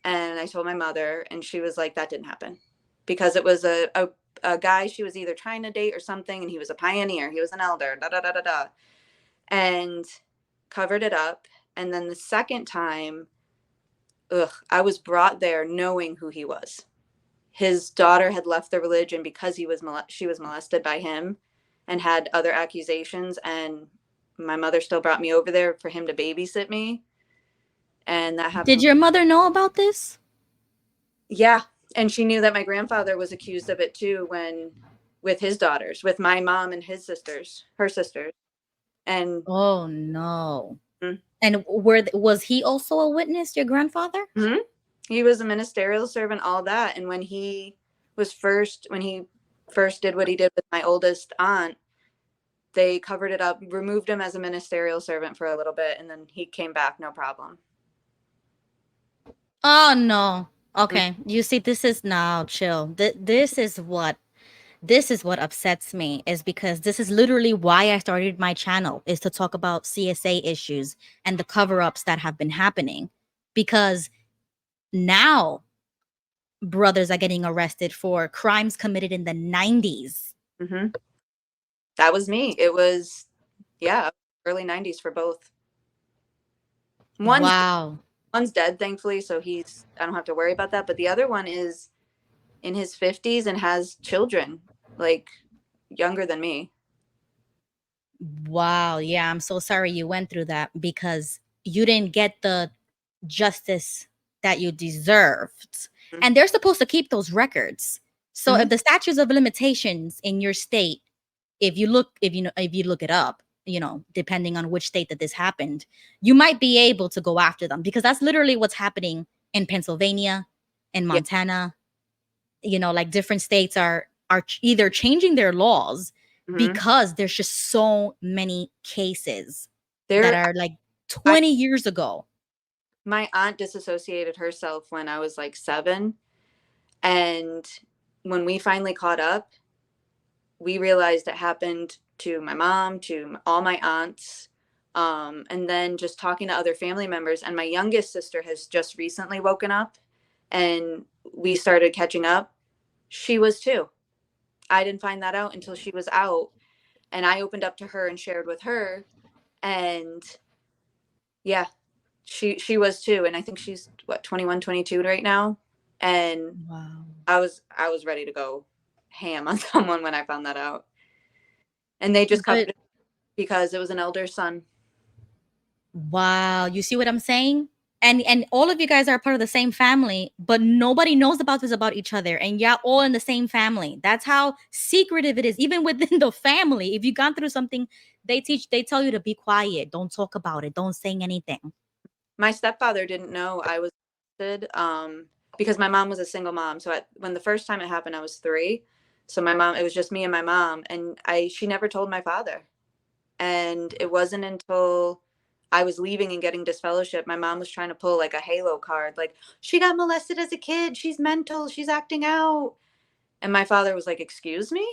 [SPEAKER 2] and I told my mother, and she was like, that didn't happen, because it was a guy she was either trying to date or something, and he was a pioneer. He was an elder. Da da da da da. And covered it up. And then the second time, I was brought there knowing who he was. His daughter had left the religion because she was molested by him and had other accusations, and my mother still brought me over there for him to babysit me, and that
[SPEAKER 1] Did
[SPEAKER 2] happened.
[SPEAKER 1] your mother know about this?
[SPEAKER 2] Yeah, and she knew that my grandfather was accused of it too, when with his daughters, with my mom and her sisters. And
[SPEAKER 1] Oh no. And was he also a witness, your grandfather?
[SPEAKER 2] Mhm. He was a ministerial servant, all that. And when he first did what he did with my oldest aunt, they covered it up, removed him as a ministerial servant for a little bit, and then he came back, no problem.
[SPEAKER 1] Oh no.
[SPEAKER 2] Mm.
[SPEAKER 1] Okay. You see, this is now chill. This is what upsets me is because this is literally why I started my channel is to talk about CSA issues and the cover-ups that have been happening. Because now brothers are getting arrested for crimes committed in the 90s.
[SPEAKER 2] Hmm. That was me. It was, yeah, early 90s for both. One's
[SPEAKER 1] Wow.
[SPEAKER 2] one's dead, thankfully, so I don't have to worry about that. But the other one is in his 50s and has children, like younger than me.
[SPEAKER 1] Wow. Yeah, I'm so sorry you went through that because you didn't get the justice that you deserved. And they're supposed to keep those records. So
[SPEAKER 2] Mm-hmm.
[SPEAKER 1] if the statutes of limitations in your state, if you look it up, depending on which state that this happened, you might be able to go after them because that's literally what's happening in Pennsylvania, in
[SPEAKER 2] Yeah.
[SPEAKER 1] Montana. Like different states are either changing their laws
[SPEAKER 2] Hmm.
[SPEAKER 1] because there's just so many cases that
[SPEAKER 2] There,
[SPEAKER 1] are like
[SPEAKER 2] I
[SPEAKER 1] 20 years ago.
[SPEAKER 2] my aunt disassociated herself when I was like 7, and when we finally caught up, we realized it happened to my mom, to all my aunts, and then just talking to other family members. And my youngest sister has just recently woken up, and we started catching up. She was too. I didn't find that out until she was out, and I opened up to her and shared with her, and yeah, she was too. And I think she's what, 21, 22 right now. And
[SPEAKER 1] Wow.
[SPEAKER 2] I was ready to go ham on someone when I found that out. And they just covered
[SPEAKER 1] But
[SPEAKER 2] it because it was an elder son.
[SPEAKER 1] wow, you see what I'm saying? And all of you guys are part of the same family, but nobody knows about this about each other. And you're all in the same family. That's how secretive it is, even within the family. If you've gone through something, they tell you to be quiet, don't talk about it, don't say anything.
[SPEAKER 2] My stepfather didn't know I was arrested, because my mom was a single mom. So when the first time it happened, I was 3. So it was just me and my mom, and she never told my father. And it wasn't until I was leaving and getting disfellowship, my mom was trying to pull like a halo card, like she got molested as a kid, she's mental, she's acting out. And my father was like, "Excuse me?"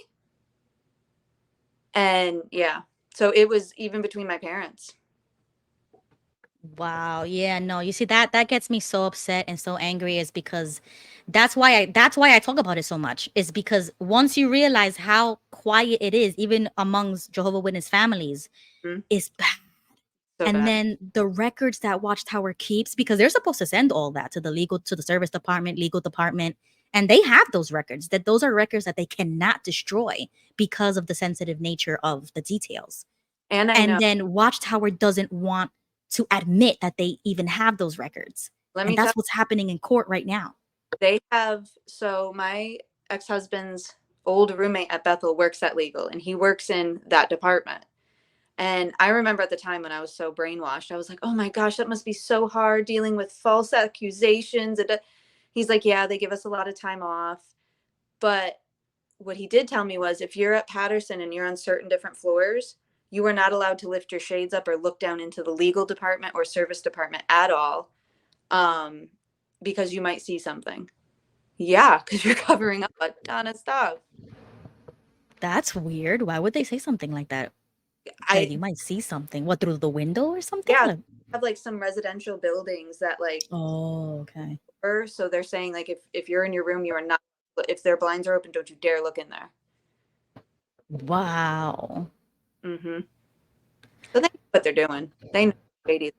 [SPEAKER 2] And yeah, so it was even between my parents.
[SPEAKER 1] Wow. Yeah, no. You see that gets me so upset and so angry is because that's why I talk about it so much. Is because once you realize how quiet it is even amongst Jehovah Witness families,
[SPEAKER 2] Mhm.
[SPEAKER 1] is bad.
[SPEAKER 2] So
[SPEAKER 1] And
[SPEAKER 2] bad.
[SPEAKER 1] then the records that Watchtower keeps, because they're supposed to send all that to the service department, legal department, and they have those records. That those are records that they cannot destroy because of the sensitive nature of the details.
[SPEAKER 2] And I
[SPEAKER 1] And
[SPEAKER 2] know,
[SPEAKER 1] then Watchtower doesn't want to admit that they even have those records.
[SPEAKER 2] let
[SPEAKER 1] And
[SPEAKER 2] me tell
[SPEAKER 1] that's what's happening in court right now.
[SPEAKER 2] they have, so my ex-husband's old roommate at Bethel works at legal, and he works in that department. And I remember at the time when I was so brainwashed, I was like, "Oh my gosh, that must be so hard dealing with false accusations." He's like, "Yeah, they give us a lot of time off." But what he did tell me was, if you're at Patterson and you're on certain different floors, you are not allowed to lift your shades up or look down into the legal department or service department at all, um, because you might see something. Yeah, because you're covering up a ton of stuff.
[SPEAKER 1] That's weird. Why would they say something like that? Like
[SPEAKER 2] I
[SPEAKER 1] you might see something. What, through the window or something?
[SPEAKER 2] Yeah,
[SPEAKER 1] Like,
[SPEAKER 2] have like some residential buildings that like
[SPEAKER 1] oh, okay.
[SPEAKER 2] so they're saying like if you're in your room, you are not, if their blinds are open, don't you dare look in there.
[SPEAKER 1] Wow.
[SPEAKER 2] Mm-hmm. So they know what they're doing. They know it's shady.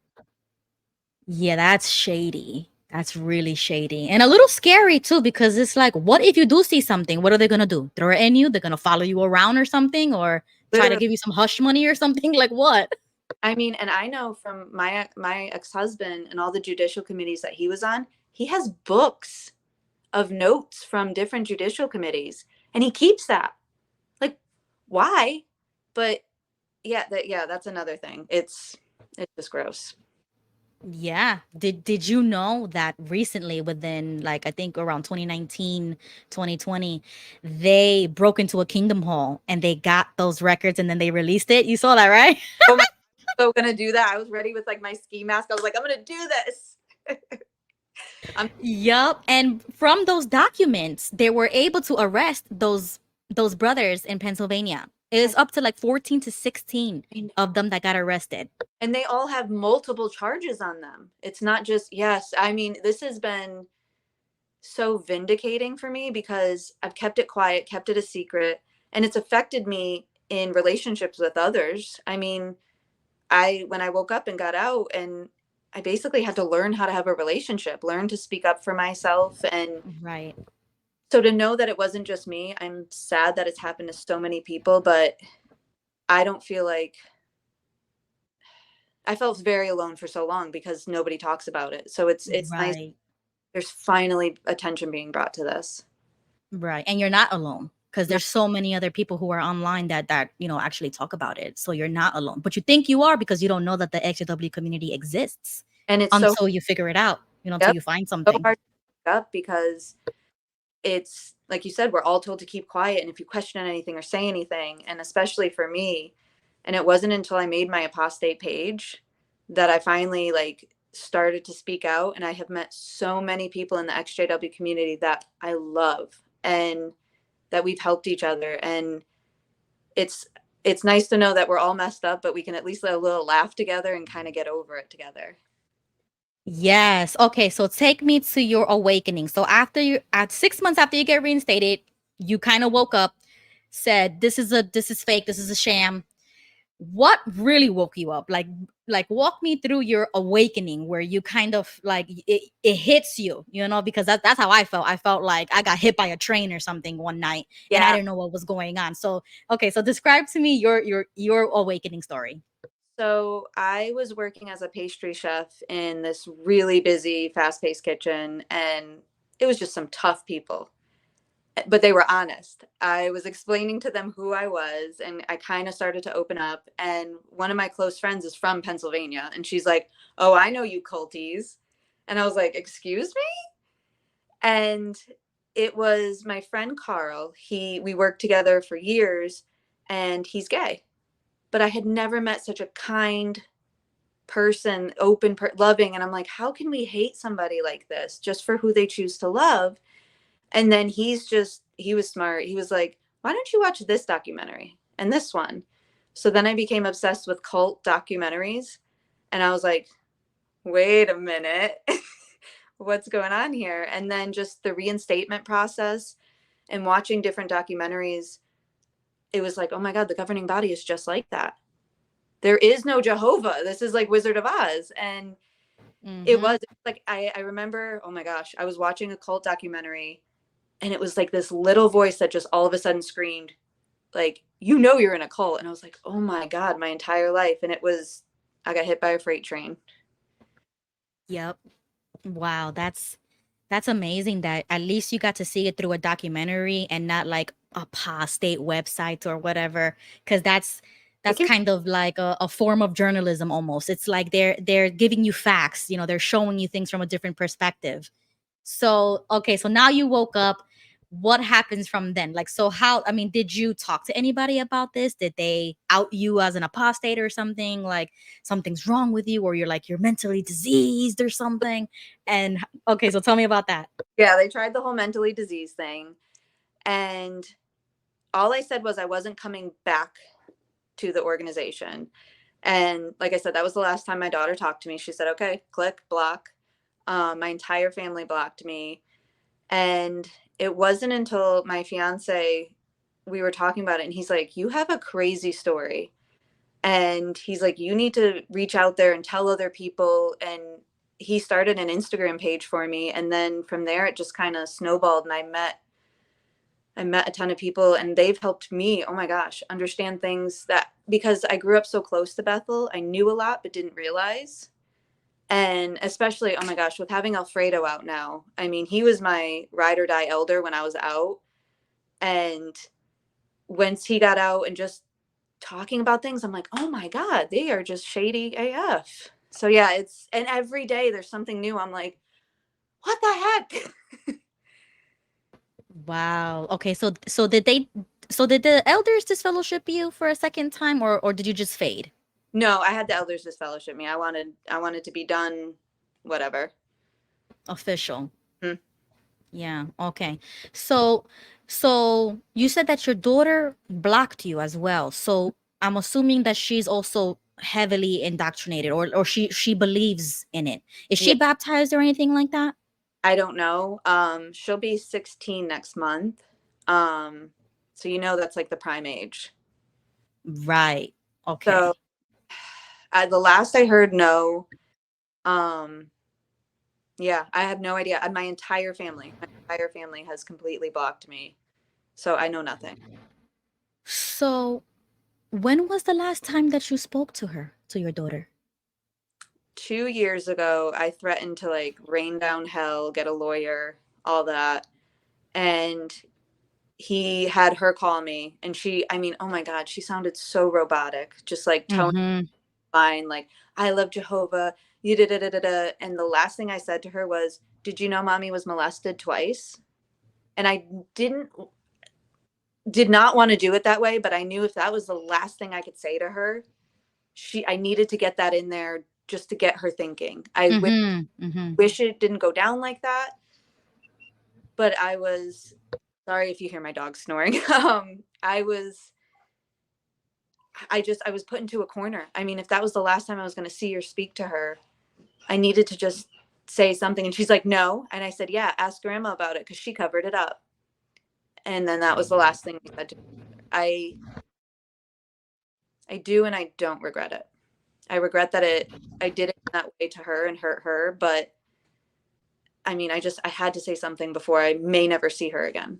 [SPEAKER 1] Yeah, that's shady. That's really shady. And a little scary too, because it's like, what if you do see something? What are they gonna do? Throw it in you? They're gonna follow you around or something? Or try to
[SPEAKER 2] Literally,
[SPEAKER 1] give you some hush money or something? Like what?
[SPEAKER 2] I mean, and I know from my ex-husband and all the judicial committees that he was on, he has books of notes from different judicial committees, and he keeps that. Like, why? But yeah, that's another thing. It's just gross.
[SPEAKER 1] Yeah. Did you know that recently, within like I think around 2019, 2020, they broke into a Kingdom Hall and they got those records and then they released it? You saw that, right?
[SPEAKER 2] Oh my, so gonna do that. I was ready with like my ski mask. I was like, I'm gonna do this. I'm
[SPEAKER 1] Yup. And from those documents, they were able to arrest those brothers in Pennsylvania. It was
[SPEAKER 2] I,
[SPEAKER 1] up to like 14 to 16 of them that got arrested.
[SPEAKER 2] and they all have multiple charges on them. It's not just yes. I mean, this has been so vindicating for me because I've kept it quiet, kept it a secret, and it's affected me in relationships with others. I mean, I when I woke up and got out and I basically had to learn how to have a relationship, learn to speak up for myself. And
[SPEAKER 1] Right.
[SPEAKER 2] so to know that it wasn't just me, I'm sad that it's happened to so many people, but I don't feel like I felt very alone for so long because nobody talks about it. So it's nice
[SPEAKER 1] Right.
[SPEAKER 2] there's finally attention being brought to this.
[SPEAKER 1] Right. And you're not alone because
[SPEAKER 2] No,
[SPEAKER 1] there's so many other people who are online that actually talk about it. So you're not alone. But you think you are because you don't know that the XJW community exists
[SPEAKER 2] and it's so
[SPEAKER 1] until you figure it out, until
[SPEAKER 2] yep,
[SPEAKER 1] you find
[SPEAKER 2] so
[SPEAKER 1] something.
[SPEAKER 2] hard to speak up because it's like you said, we're all told to keep quiet. And if you question anything or say anything, and especially for me, and it wasn't until I made my apostate page that I finally like started to speak out. And I have met so many people in the XJW community that I love and that we've helped each other. And it's it's nice to know that we're all messed up, but we can at least let a little laugh together and kind of get over it together.
[SPEAKER 1] Yes. Okay. So take me to your awakening. So at 6 months after you get reinstated, you kind of woke up, said, this is fake. This is a sham. What really woke you up? Like walk me through your awakening where you kind of like it hits you, because that's how I felt. I felt like I got hit by a train or something one night and I
[SPEAKER 2] Yeah.
[SPEAKER 1] didn't know what was going on. So okay, so describe to me your awakening story.
[SPEAKER 2] So I was working as a pastry chef in this really busy, fast-paced kitchen, and it was just some tough people, but they were honest. I was explaining to them who I was, and I kind of started to open up. And one of my close friends is from Pennsylvania, and she's like, "Oh, I know you culties," and I was like, "Excuse me?" And it was my friend Carl. We worked together for years, and he's gay. But I had never met such a kind person, loving. And I'm like, how can we hate somebody like this just for who they choose to love? And then he was smart. He was like, why don't you watch this documentary and this one? So then I became obsessed with cult documentaries. And I was like, wait a minute, what's going on here? And then just the reinstatement process and watching different documentaries, it was like, oh my God, the governing body is just like that. There is no Jehovah. This is like Wizard of Oz. And
[SPEAKER 1] Mm-hmm.
[SPEAKER 2] it was like I remember, oh my gosh, I was watching a cult documentary and it was like this little voice that just all of a sudden screamed, like, you're in a cult. And I was like, oh my God, my entire life. And I got hit by a freight train.
[SPEAKER 1] Yep. Wow, that's amazing that at least you got to see it through a documentary and not like apostate websites or whatever, because
[SPEAKER 2] It
[SPEAKER 1] that's
[SPEAKER 2] can,
[SPEAKER 1] kind of like a form of journalism almost. It's like they're giving you facts, they're showing you things from a different perspective. So, okay, so now you woke up. What happens from then? Like, so how, I mean, did you talk to anybody about this? Did they out you as an apostate or something? Like, something's wrong with you, or you're mentally diseased or something? And okay, so tell me about that.
[SPEAKER 2] yeah, they tried the whole mentally disease thing. And all I said was I wasn't coming back to the organization. And like I said, that was the last time my daughter talked to me. She said, okay, click, block. My entire family blocked me. And it wasn't until my fiance, we were talking about it, and he's like, you have a crazy story. And he's like, you need to reach out there and tell other people. And he started an Instagram page for me. And then from there, it just kind of snowballed. And I met a ton of people, and they've helped me, oh my gosh, understand things that because I grew up so close to Bethel, I knew a lot but didn't realize. And especially, oh my gosh, with having Alfredo out now, I mean, he was my ride or die elder when I was out. And once he got out and just talking about things, I'm like, oh my God, they are just shady AF. So yeah, it's, and every day there's something new. I'm like, what the heck?
[SPEAKER 1] Wow. Okay. So did the elders disfellowship you for a second time, or did you just fade?
[SPEAKER 2] No, I had the elders disfellowship me. I wanted to be done, whatever.
[SPEAKER 1] Official.
[SPEAKER 2] Hmm.
[SPEAKER 1] Yeah. Okay. So so you said that your daughter blocked you as well. So I'm assuming that she's also heavily indoctrinated, or she believes in it. Is
[SPEAKER 2] Yeah,
[SPEAKER 1] she baptized or anything like that?
[SPEAKER 2] I don't know. She'll be 16 next month. Um, so that's like the prime age.
[SPEAKER 1] Right.
[SPEAKER 2] So
[SPEAKER 1] Okay.
[SPEAKER 2] the last I heard, no. Um, yeah, I have no idea. My entire family has completely blocked me. So I know nothing.
[SPEAKER 1] So when was the last time that you spoke to her, to your daughter?
[SPEAKER 2] 2 years ago, I threatened to like rain down hell, get a lawyer, all that. And he had her call me, and I mean, oh my God, she sounded so robotic, just like towing
[SPEAKER 1] Mm-hmm.
[SPEAKER 2] the line, like, I love Jehovah, you da da da da da. And the last thing I said to her was, did you know mommy was molested twice? And I didn't, did not want to do it that way, but I knew if that was the last thing I could say to her, I needed to get that in there just to get her thinking. I
[SPEAKER 1] Mm-hmm. Mm-hmm.
[SPEAKER 2] wish it didn't go down like that, but I was sorry if you hear my dog snoring. I was put into a corner. I mean, if that was the last time I was going to see or speak to her, I needed to just say something. And she's like, no. And I said, yeah, ask grandma about it because she covered it up. And then that was the last thing I said to her. I do, and I don't regret it. I regret that I did it that way to her and hurt her. But I mean, I had to say something before I may never see her again.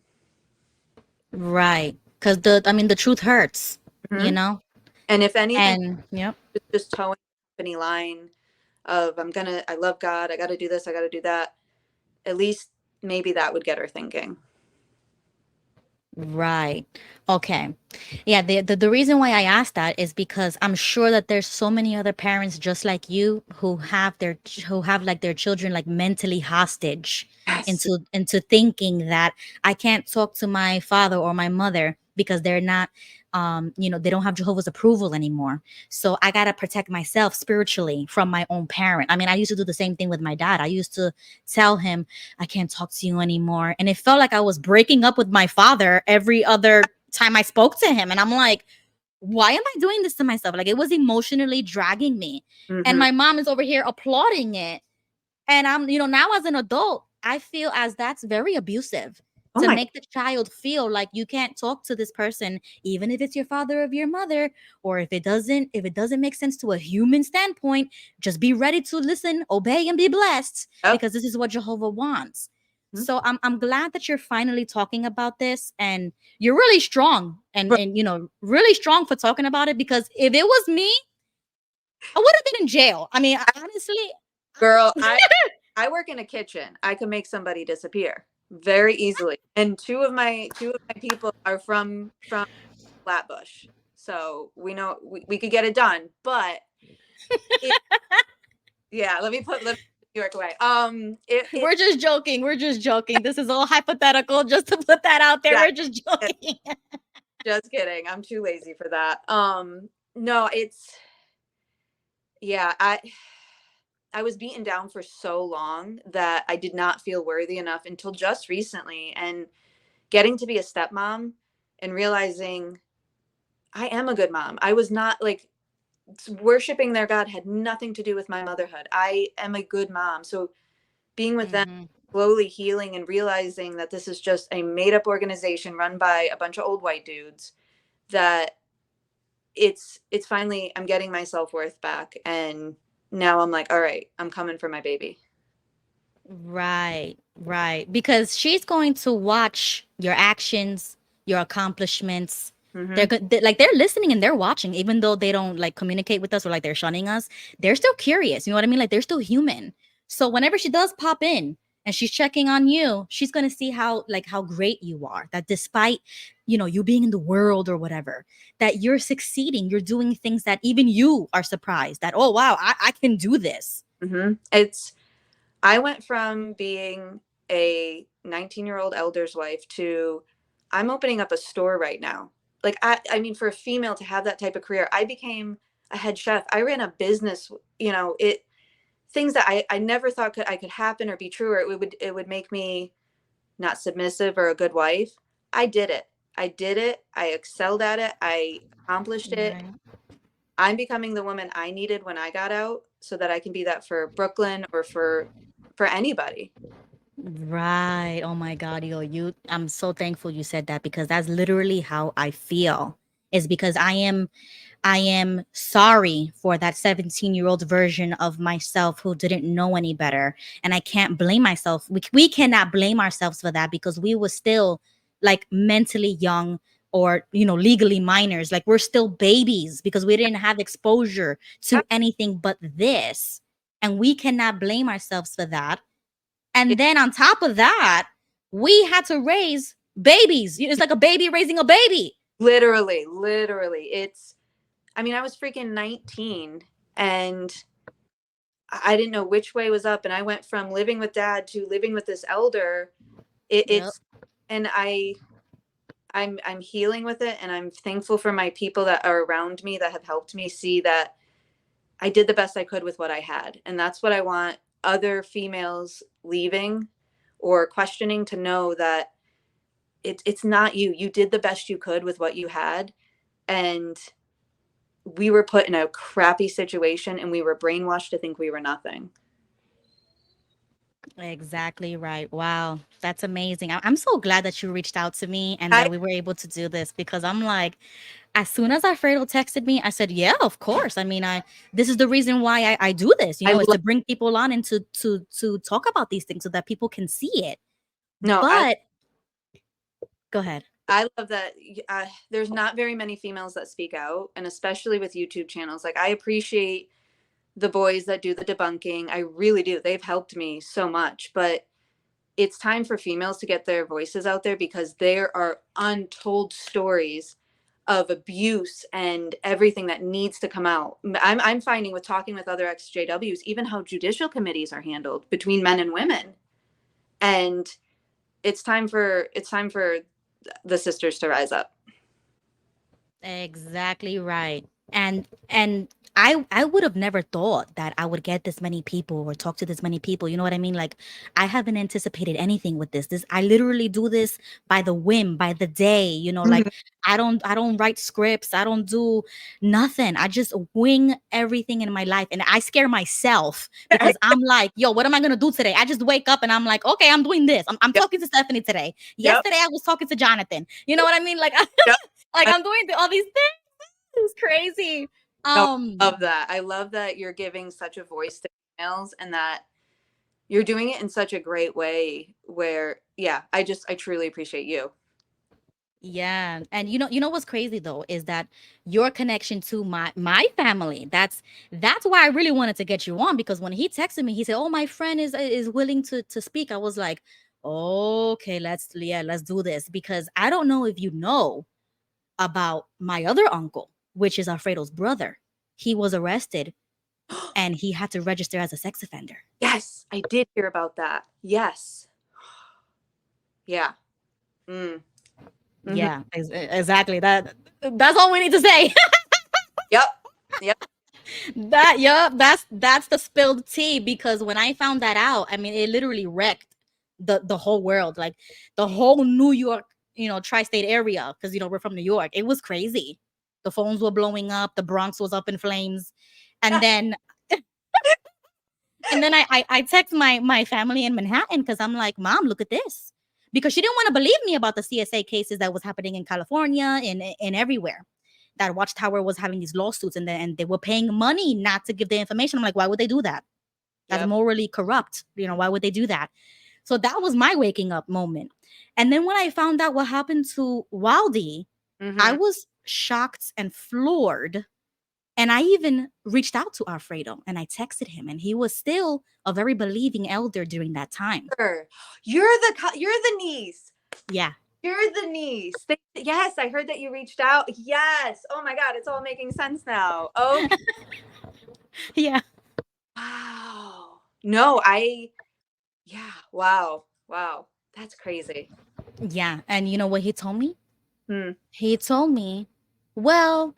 [SPEAKER 1] Right. Because the truth hurts, you
[SPEAKER 2] Hmm.
[SPEAKER 1] know?
[SPEAKER 2] And if anything,
[SPEAKER 1] And yep.
[SPEAKER 2] just towing the company line of I love God, I got to do this, I got to do that. At least maybe that would get her thinking.
[SPEAKER 1] Right. Okay. Yeah, the reason why I asked that is because I'm sure that there's so many other parents just like you who have like their children like mentally hostage
[SPEAKER 2] Yes.
[SPEAKER 1] into thinking that I can't talk to my father or my mother because they're not they don't have Jehovah's approval anymore. So I got to protect myself spiritually from my own parent. I mean, I used to do the same thing with my dad. I used to tell him I can't talk to you anymore. And it felt like I was breaking up with my father every other time I spoke to him. And I'm like, why am I doing this to myself? Like it was emotionally dragging me. And
[SPEAKER 2] Mm-hmm.
[SPEAKER 1] my mom is over here applauding it. And I'm, now as an adult, I feel as that's very abusive
[SPEAKER 2] Oh
[SPEAKER 1] to
[SPEAKER 2] my,
[SPEAKER 1] make the child feel like you can't talk to this person, even if it's your father or your mother, or if it doesn't make sense to a human standpoint, just be ready to listen, obey, and be blessed
[SPEAKER 2] yep.
[SPEAKER 1] because this is what Jehovah wants.
[SPEAKER 2] Mhm.
[SPEAKER 1] So I'm glad that you're finally talking about this, and you're really strong and really strong for talking about it, because if it was me, I would have been in jail. I mean, honestly,
[SPEAKER 2] Girl, I work in a kitchen. I can make somebody disappear very easily. And two of my people are from Flatbush. So we know we could get it done. But it, yeah, let me put New York away. It
[SPEAKER 1] we're just joking. We're just joking. This is all hypothetical. Just to put that out there,
[SPEAKER 2] yeah,
[SPEAKER 1] we're just joking.
[SPEAKER 2] just kidding. I'm too lazy for that. No, yeah, I was beaten down for so long that I did not feel worthy enough until just recently. And getting to be a stepmom and realizing I am a good mom. I was not like worshiping their God had nothing to do with my motherhood. I am a good mom. So being with them,
[SPEAKER 1] Mm-hmm.
[SPEAKER 2] slowly healing and realizing that this is just a made up organization run by a bunch of old white dudes, that it's finally I'm getting my self-worth back, and now I'm like, all right, I'm coming for my baby.
[SPEAKER 1] Right, right. Because she's going to watch your actions, your accomplishments.
[SPEAKER 2] Hmm.
[SPEAKER 1] Like they're listening and they're watching, even though they don't like communicate with us or like they're shunning us. They're still curious. You know what I mean? Like they're still human. So whenever she does pop in and she's checking on you, she's going to see how great you are, that despite you being in the world or whatever, that you're succeeding, you're doing things that even you are surprised that, oh wow, I can do this.
[SPEAKER 2] I went from being a 19-year-old elder's wife to I'm opening up a store right now. Like I mean, for a female to have that type of career, I became a head chef. I ran a business, it things that I never thought I could happen or be true, or it would make me not submissive or a good wife. I did it. I did it. I excelled at it. I accomplished it.
[SPEAKER 1] Right.
[SPEAKER 2] I'm becoming the woman I needed when I got out so that I can be that for Brooklyn or for anybody.
[SPEAKER 1] Right. Oh my God, I'm so thankful you said that, because that's literally how I feel. Is because I am sorry for that 17-year-old version of myself who didn't know any better. And I can't blame myself. We cannot blame ourselves for that, because we were still like mentally young, or legally minors. Like, we're still babies because we didn't have exposure
[SPEAKER 2] Yeah.
[SPEAKER 1] to anything but this. And we cannot blame ourselves for that.
[SPEAKER 2] It,
[SPEAKER 1] And then on top of that, we had to raise babies. It's like a baby raising a baby.
[SPEAKER 2] literally, I mean, I was freaking 19 and I didn't know which way was up. And I went from living with dad to living with this elder. It,
[SPEAKER 1] Yep.
[SPEAKER 2] it's, and I'm healing with it. And I'm thankful for my people that are around me that have helped me see that I did the best I could with what I had. And that's what I want other females leaving or questioning to know, that it's not you. You did the best you could with what you had. And we were put in a crappy situation and we were brainwashed to think we were nothing.
[SPEAKER 1] Exactly right. Wow, that's amazing. I'm so glad that you reached out to me and
[SPEAKER 2] I
[SPEAKER 1] that we were able to do this, because I'm like, as soon as Alfredo texted me, I said, "Yeah, of course." I mean, this is the reason why I do this.
[SPEAKER 2] I
[SPEAKER 1] Is to
[SPEAKER 2] love
[SPEAKER 1] bring people on and to talk about these things so that people can see it.
[SPEAKER 2] no,
[SPEAKER 1] But go ahead.
[SPEAKER 2] I love that. There's not very many females that speak out, and especially with YouTube channels. Like, I appreciate the boys that do the debunking. I really do. They've helped me so much. But it's time for females to get their voices out there, because there are untold stories of abuse and everything that needs to come out. I'm finding with talking with other exjws, even how judicial committees are handled between men and women. And it's time for the sisters to rise up.
[SPEAKER 1] Exactly right. And I would have never thought that I would get this many people or talk to this many people. You know what I mean? Like, I haven't anticipated anything with this. I literally do this by the whim, by the day, like,
[SPEAKER 2] Mhm.
[SPEAKER 1] I don't write scripts. I don't do nothing. I just wing everything in my life, and I scare myself because I'm like, yo, what am I gonna do today? I just wake up and I'm like, okay, I'm doing this. I'm
[SPEAKER 2] Yep.
[SPEAKER 1] talking to Steffanie today.
[SPEAKER 2] Yep.
[SPEAKER 1] Yesterday I was talking to Jonathan. You know what I mean? Like,
[SPEAKER 2] Yep.
[SPEAKER 1] like
[SPEAKER 2] I
[SPEAKER 1] I'm doing all these things. It's crazy.
[SPEAKER 2] no, I love that. I love that you're giving such a voice to females, and that you're doing it in such a great way where, yeah, I truly appreciate you.
[SPEAKER 1] Yeah, and you know what's crazy though is that your connection to my family. That's why I really wanted to get you on, because when he texted me, he said, "Oh, my friend is willing to speak." I was like, "Okay, let's do this," because I don't know if you know about my other uncle, which is Alfredo's brother. He was arrested and he had to register as a sex offender.
[SPEAKER 2] Yes, I did hear about that. Yes. Yeah. Mm. Hmm.
[SPEAKER 1] Yeah, exactly. That's all we need to say.
[SPEAKER 2] Yep. Yep.
[SPEAKER 1] That's the spilled tea, because when I found that out, I mean, it literally wrecked the whole world, like the whole New York, tri-state area, because we're from New York. It was crazy. The phones were blowing up, the Bronx was up in flames. And then I text my family in Manhattan, because I'm like, Mom, look at this. Because she didn't want to believe me about the CSA cases that was happening in California and everywhere. That Watchtower was having these lawsuits, and they were paying money not to give the information. I'm like, why would they do that? That's
[SPEAKER 2] Yep.
[SPEAKER 1] morally corrupt. Why would they do that? So that was my waking up moment. And then when I found out what happened to Wildy, I
[SPEAKER 2] Hmm.
[SPEAKER 1] was shocked and floored And I even reached out to Alfredo and I texted him, and he was still a very believing elder during that time.
[SPEAKER 2] You're the niece.
[SPEAKER 1] Yeah.
[SPEAKER 2] You're the niece. Yes, I heard that you reached out. Yes. Oh my God, it's all making sense now. Okay.
[SPEAKER 1] Yeah.
[SPEAKER 2] Wow. Yeah. Wow. Wow. That's crazy.
[SPEAKER 1] Yeah. And you know what he told me?
[SPEAKER 2] Hmm.
[SPEAKER 1] He told me, well,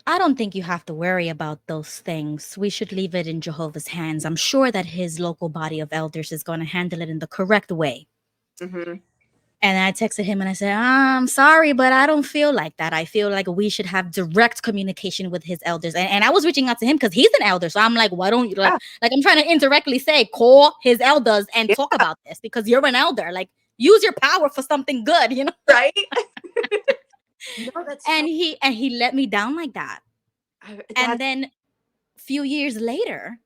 [SPEAKER 1] I don't think you have to worry about those things. We should leave it in Jehovah's hands. I'm sure that his local body of elders is going to handle it in the correct way.
[SPEAKER 2] Mm-hmm.
[SPEAKER 1] And I texted him and I said, I'm sorry, but I don't feel like that. I feel like we should have direct communication with his elders. And I was reaching out to him because he's an elder. So I'm like, why don't you like I'm trying to indirectly say, call his elders and
[SPEAKER 2] Yeah.
[SPEAKER 1] talk about this because you're an elder. Like, use your power for something good, you know?
[SPEAKER 2] Right. No, that's
[SPEAKER 1] And
[SPEAKER 2] so.
[SPEAKER 1] he let me down like that. And
[SPEAKER 2] That's
[SPEAKER 1] then a few years later,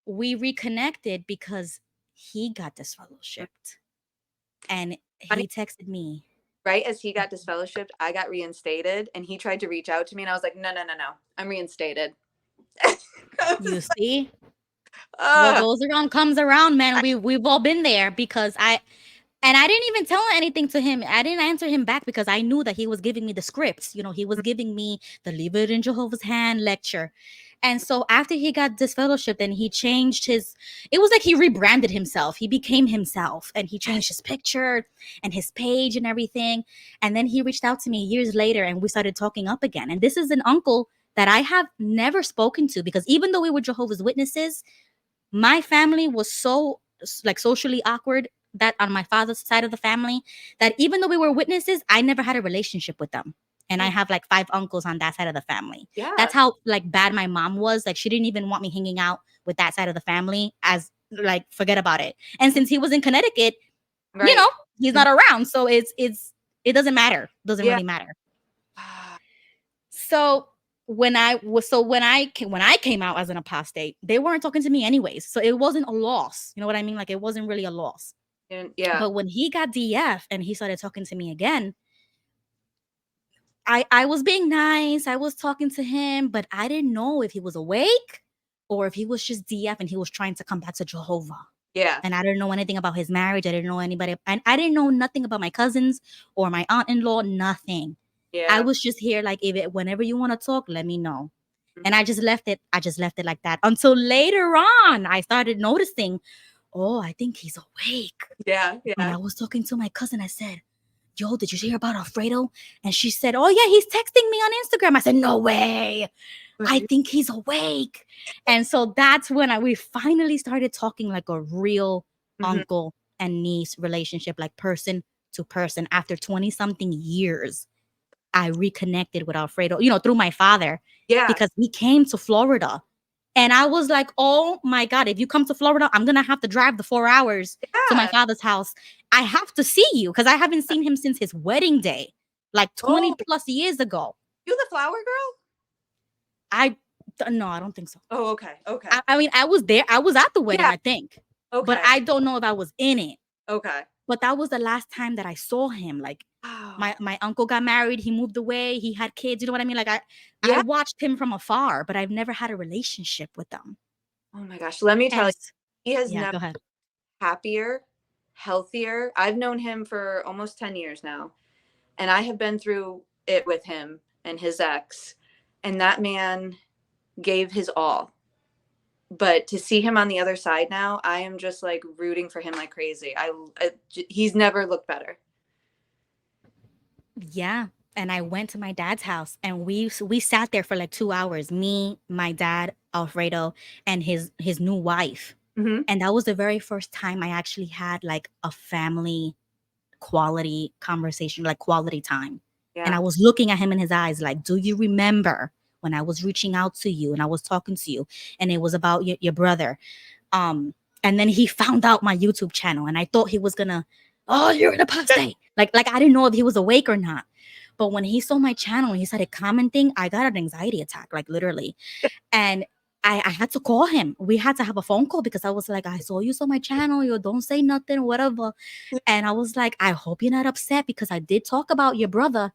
[SPEAKER 1] we reconnected because he got disfellowshipped. And
[SPEAKER 2] funny.
[SPEAKER 1] he texted me.
[SPEAKER 2] Right as he got disfellowshipped, I got reinstated, and he tried to reach out to me, and I was like, no, no, no, no, I'm reinstated.
[SPEAKER 1] You see? What
[SPEAKER 2] uh,
[SPEAKER 1] goes around comes around, man.
[SPEAKER 2] I,
[SPEAKER 1] We've all been there because I didn't even tell anything to him. I didn't answer him back because I knew that he was giving me the scripts. You know, he was giving me the Leave It in Jehovah's Hand lecture. And so after he got disfellowshipped and he changed it was like he rebranded himself. He became himself and he changed his picture and his page and everything. And then he reached out to me years later and we started talking up again. And this is an uncle that I have never spoken to because even though we were Jehovah's Witnesses, my family was so like socially awkward that on my father's side of the family that even though we were witnesses, I never had a relationship with them. And I have like 5 uncles on that side of the family.
[SPEAKER 2] yeah,
[SPEAKER 1] That's how like bad my mom was. Like she didn't even want me hanging out with that side of the family as like forget about it. And since he was in Connecticut, you
[SPEAKER 2] right.
[SPEAKER 1] know, he's not around. So it doesn't matter. Doesn't
[SPEAKER 2] Yeah.
[SPEAKER 1] really matter. So when I came out as an apostate, they weren't talking to me anyways. So it wasn't a loss. You know what I mean? Like it wasn't really a loss.
[SPEAKER 2] And yeah,
[SPEAKER 1] But when he got DF and he started talking to me again, I was being nice. I was talking to him, but I didn't know if he was awake or if he was just DF and he was trying to come back to Jehovah.
[SPEAKER 2] yeah,
[SPEAKER 1] And I didn't know anything about his marriage. I didn't know anybody. And I didn't know nothing about my cousins or my aunt-in-law, nothing. I
[SPEAKER 2] yeah.
[SPEAKER 1] was just here like whenever you want to talk, let me know. And
[SPEAKER 2] Mhm.
[SPEAKER 1] I just left it like that until later on I started noticing, oh, I think he's awake.
[SPEAKER 2] Yeah,
[SPEAKER 1] And
[SPEAKER 2] yeah.
[SPEAKER 1] I was talking to my cousin. I said, yo, did you hear about Alfredo? And she said, oh yeah, he's texting me on Instagram. I said, no way. I think he's awake. And so that's when we finally started talking like a real
[SPEAKER 2] Mhm.
[SPEAKER 1] uncle and niece relationship, like person to person after 20 something years. I reconnected with Alfredo, you know, through my father
[SPEAKER 2] Yeah,
[SPEAKER 1] because he came to Florida. And I was like, oh my God, if you come to Florida, I'm going to have to drive the 4 hours to my
[SPEAKER 2] yeah.
[SPEAKER 1] father's house. I have to see you because I haven't seen him since his wedding day, like 20
[SPEAKER 2] Oh,
[SPEAKER 1] plus years ago.
[SPEAKER 2] you the flower girl?
[SPEAKER 1] I, no, I don't think so.
[SPEAKER 2] Oh, okay, okay.
[SPEAKER 1] I mean, I was there. I was at the wedding,
[SPEAKER 2] Yeah,
[SPEAKER 1] I think, but
[SPEAKER 2] okay,
[SPEAKER 1] I don't know if I was in it.
[SPEAKER 2] okay.
[SPEAKER 1] But that was the last time that I saw him. Like
[SPEAKER 2] Wow.
[SPEAKER 1] my uncle got married, he moved away, he had kids. You know what I mean? Like I
[SPEAKER 2] Yeah.
[SPEAKER 1] watched him from afar, but I've never had a relationship with them.
[SPEAKER 2] Oh my gosh. Let me tell
[SPEAKER 1] And
[SPEAKER 2] you, he has
[SPEAKER 1] yeah,
[SPEAKER 2] never
[SPEAKER 1] go ahead.
[SPEAKER 2] happier, healthier. I've known him for almost 10 years now, and I have been through it with him and his ex, and that man gave his all. But to see him on the other side now, I am just like rooting for him like crazy. He's never looked better.
[SPEAKER 1] Yeah. And I went to my dad's house and we sat there for like 2 hours. Me, my dad, Alfredo, and his new wife.
[SPEAKER 2] Hmm.
[SPEAKER 1] And that was the very first time I actually had like a family quality conversation, like quality time. And
[SPEAKER 2] Yeah.
[SPEAKER 1] I was looking at him in his eyes, like, do you remember when I was reaching out to you and I was talking to you and it was about your brother? Um, and then he found out my YouTube channel and I thought he was gonna, oh, you're an apostate. Like I didn't know if he was awake or not. But when he saw my channel and he started commenting, I got an anxiety attack, like literally. And I had to call him. We had to have a phone call because I was like, I saw you on my channel. You don't say nothing, whatever. And I was like, I hope you're not upset because I did talk about your brother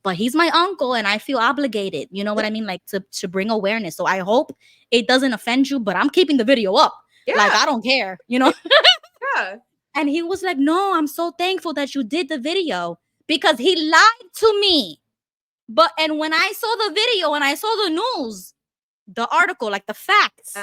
[SPEAKER 1] but he's my uncle and I feel obligated, you know what I mean? Like to bring awareness. So I hope it doesn't offend you, but I'm keeping the video up.
[SPEAKER 2] Yeah.
[SPEAKER 1] Like, I don't care, you know?
[SPEAKER 2] Yeah.
[SPEAKER 1] And he was like, no, I'm so thankful that you did the video, because he lied to me. And when I saw the video and I saw the news, the article, like the facts,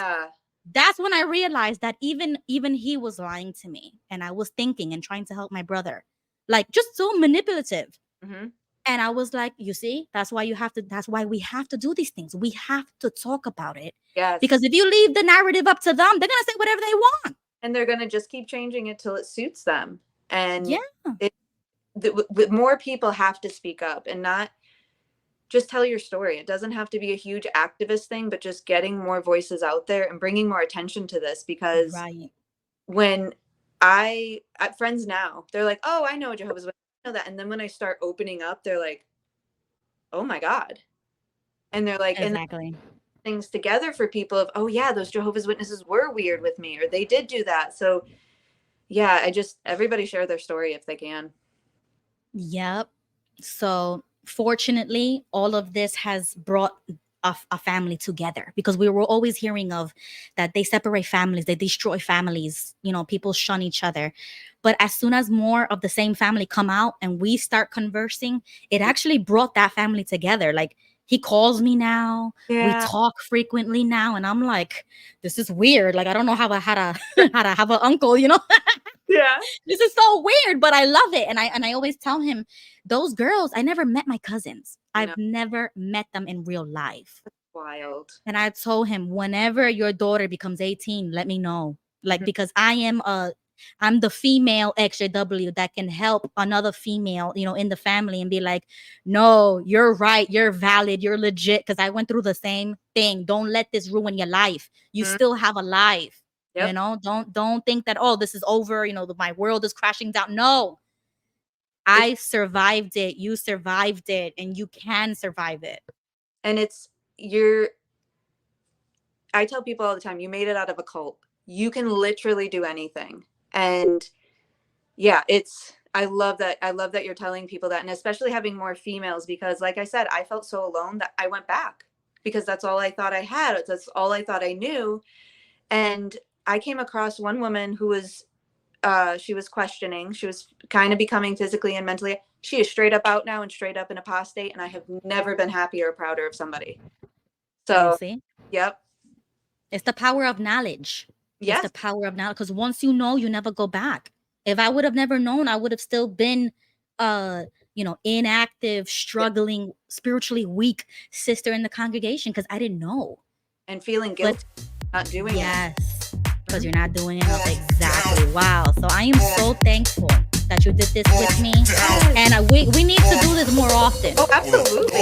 [SPEAKER 1] that's when I realized that even he was lying to me, and I was thinking and trying to help my brother, like just so manipulative.
[SPEAKER 2] Mm-hmm.
[SPEAKER 1] And I was like, you see, that's why we have to do these things. We have to talk about it.
[SPEAKER 2] Yes.
[SPEAKER 1] Because if you leave the narrative up to them, they're gonna say whatever they want.
[SPEAKER 2] And they're gonna just keep changing it till it suits them. And
[SPEAKER 1] yeah,
[SPEAKER 2] more people have to speak up and not just tell your story. It doesn't have to be a huge activist thing, but just getting more voices out there and bringing more attention to this. Because when friends now, they're like, oh, I know a Jehovah's Witness, I know that. And then when I start opening up, they're like, oh my God. And they're like,
[SPEAKER 1] exactly.
[SPEAKER 2] And things together for people of, oh yeah, those Jehovah's Witnesses were weird with me, or they did do that. So yeah, everybody share their story if they can.
[SPEAKER 1] Yep. So fortunately, all of this has brought a family together, because we were always hearing of that they separate families, they destroy families, you know, people shun each other. But as soon as more of the same family come out and we start conversing, it actually brought that family together. Like, he calls me now, we talk frequently now, and I'm like, this is weird. Like, I don't know how to have an uncle, you know.
[SPEAKER 2] Yeah,
[SPEAKER 1] this is so weird, but I love it. And I always tell him, those girls, I never met my cousins. I've never met them in real life.
[SPEAKER 2] That's wild.
[SPEAKER 1] And I told him, whenever your daughter becomes 18, let me know. Like, because I'm the female exjw that can help another female, you know, in the family, and be like, no, you're right, you're valid, you're legit, because I went through the same thing. Don't let this ruin your life. You still have a life. You know, don't think that, oh, this is over, you know, my world is crashing down. No, I survived it. You survived it, and you can survive it. And
[SPEAKER 2] I tell people all the time, you made it out of a cult. You can literally do anything. And yeah, I love that you're telling people that, and especially having more females, because like I said, I felt so alone that I went back, because that's all I thought I had. That's all I thought I knew. And I came across one woman who was, she was questioning. She was kind of becoming physically and mentally. She is straight up out now and straight up an apostate. And I have never been happier or prouder of somebody. So,
[SPEAKER 1] you see?
[SPEAKER 2] Yep.
[SPEAKER 1] It's the power of knowledge. Yes. It's the power of knowledge. Because once you know, you never go back. If I would have never known, I would have still been, you know, inactive, struggling, spiritually weak sister in the congregation, because I didn't know.
[SPEAKER 2] And feeling guilty. Not doing it.
[SPEAKER 1] Yes, because you're not doing enough. Exactly. Wow. So I am so thankful that you did this with me, and we need to do this more often.
[SPEAKER 2] Oh, absolutely.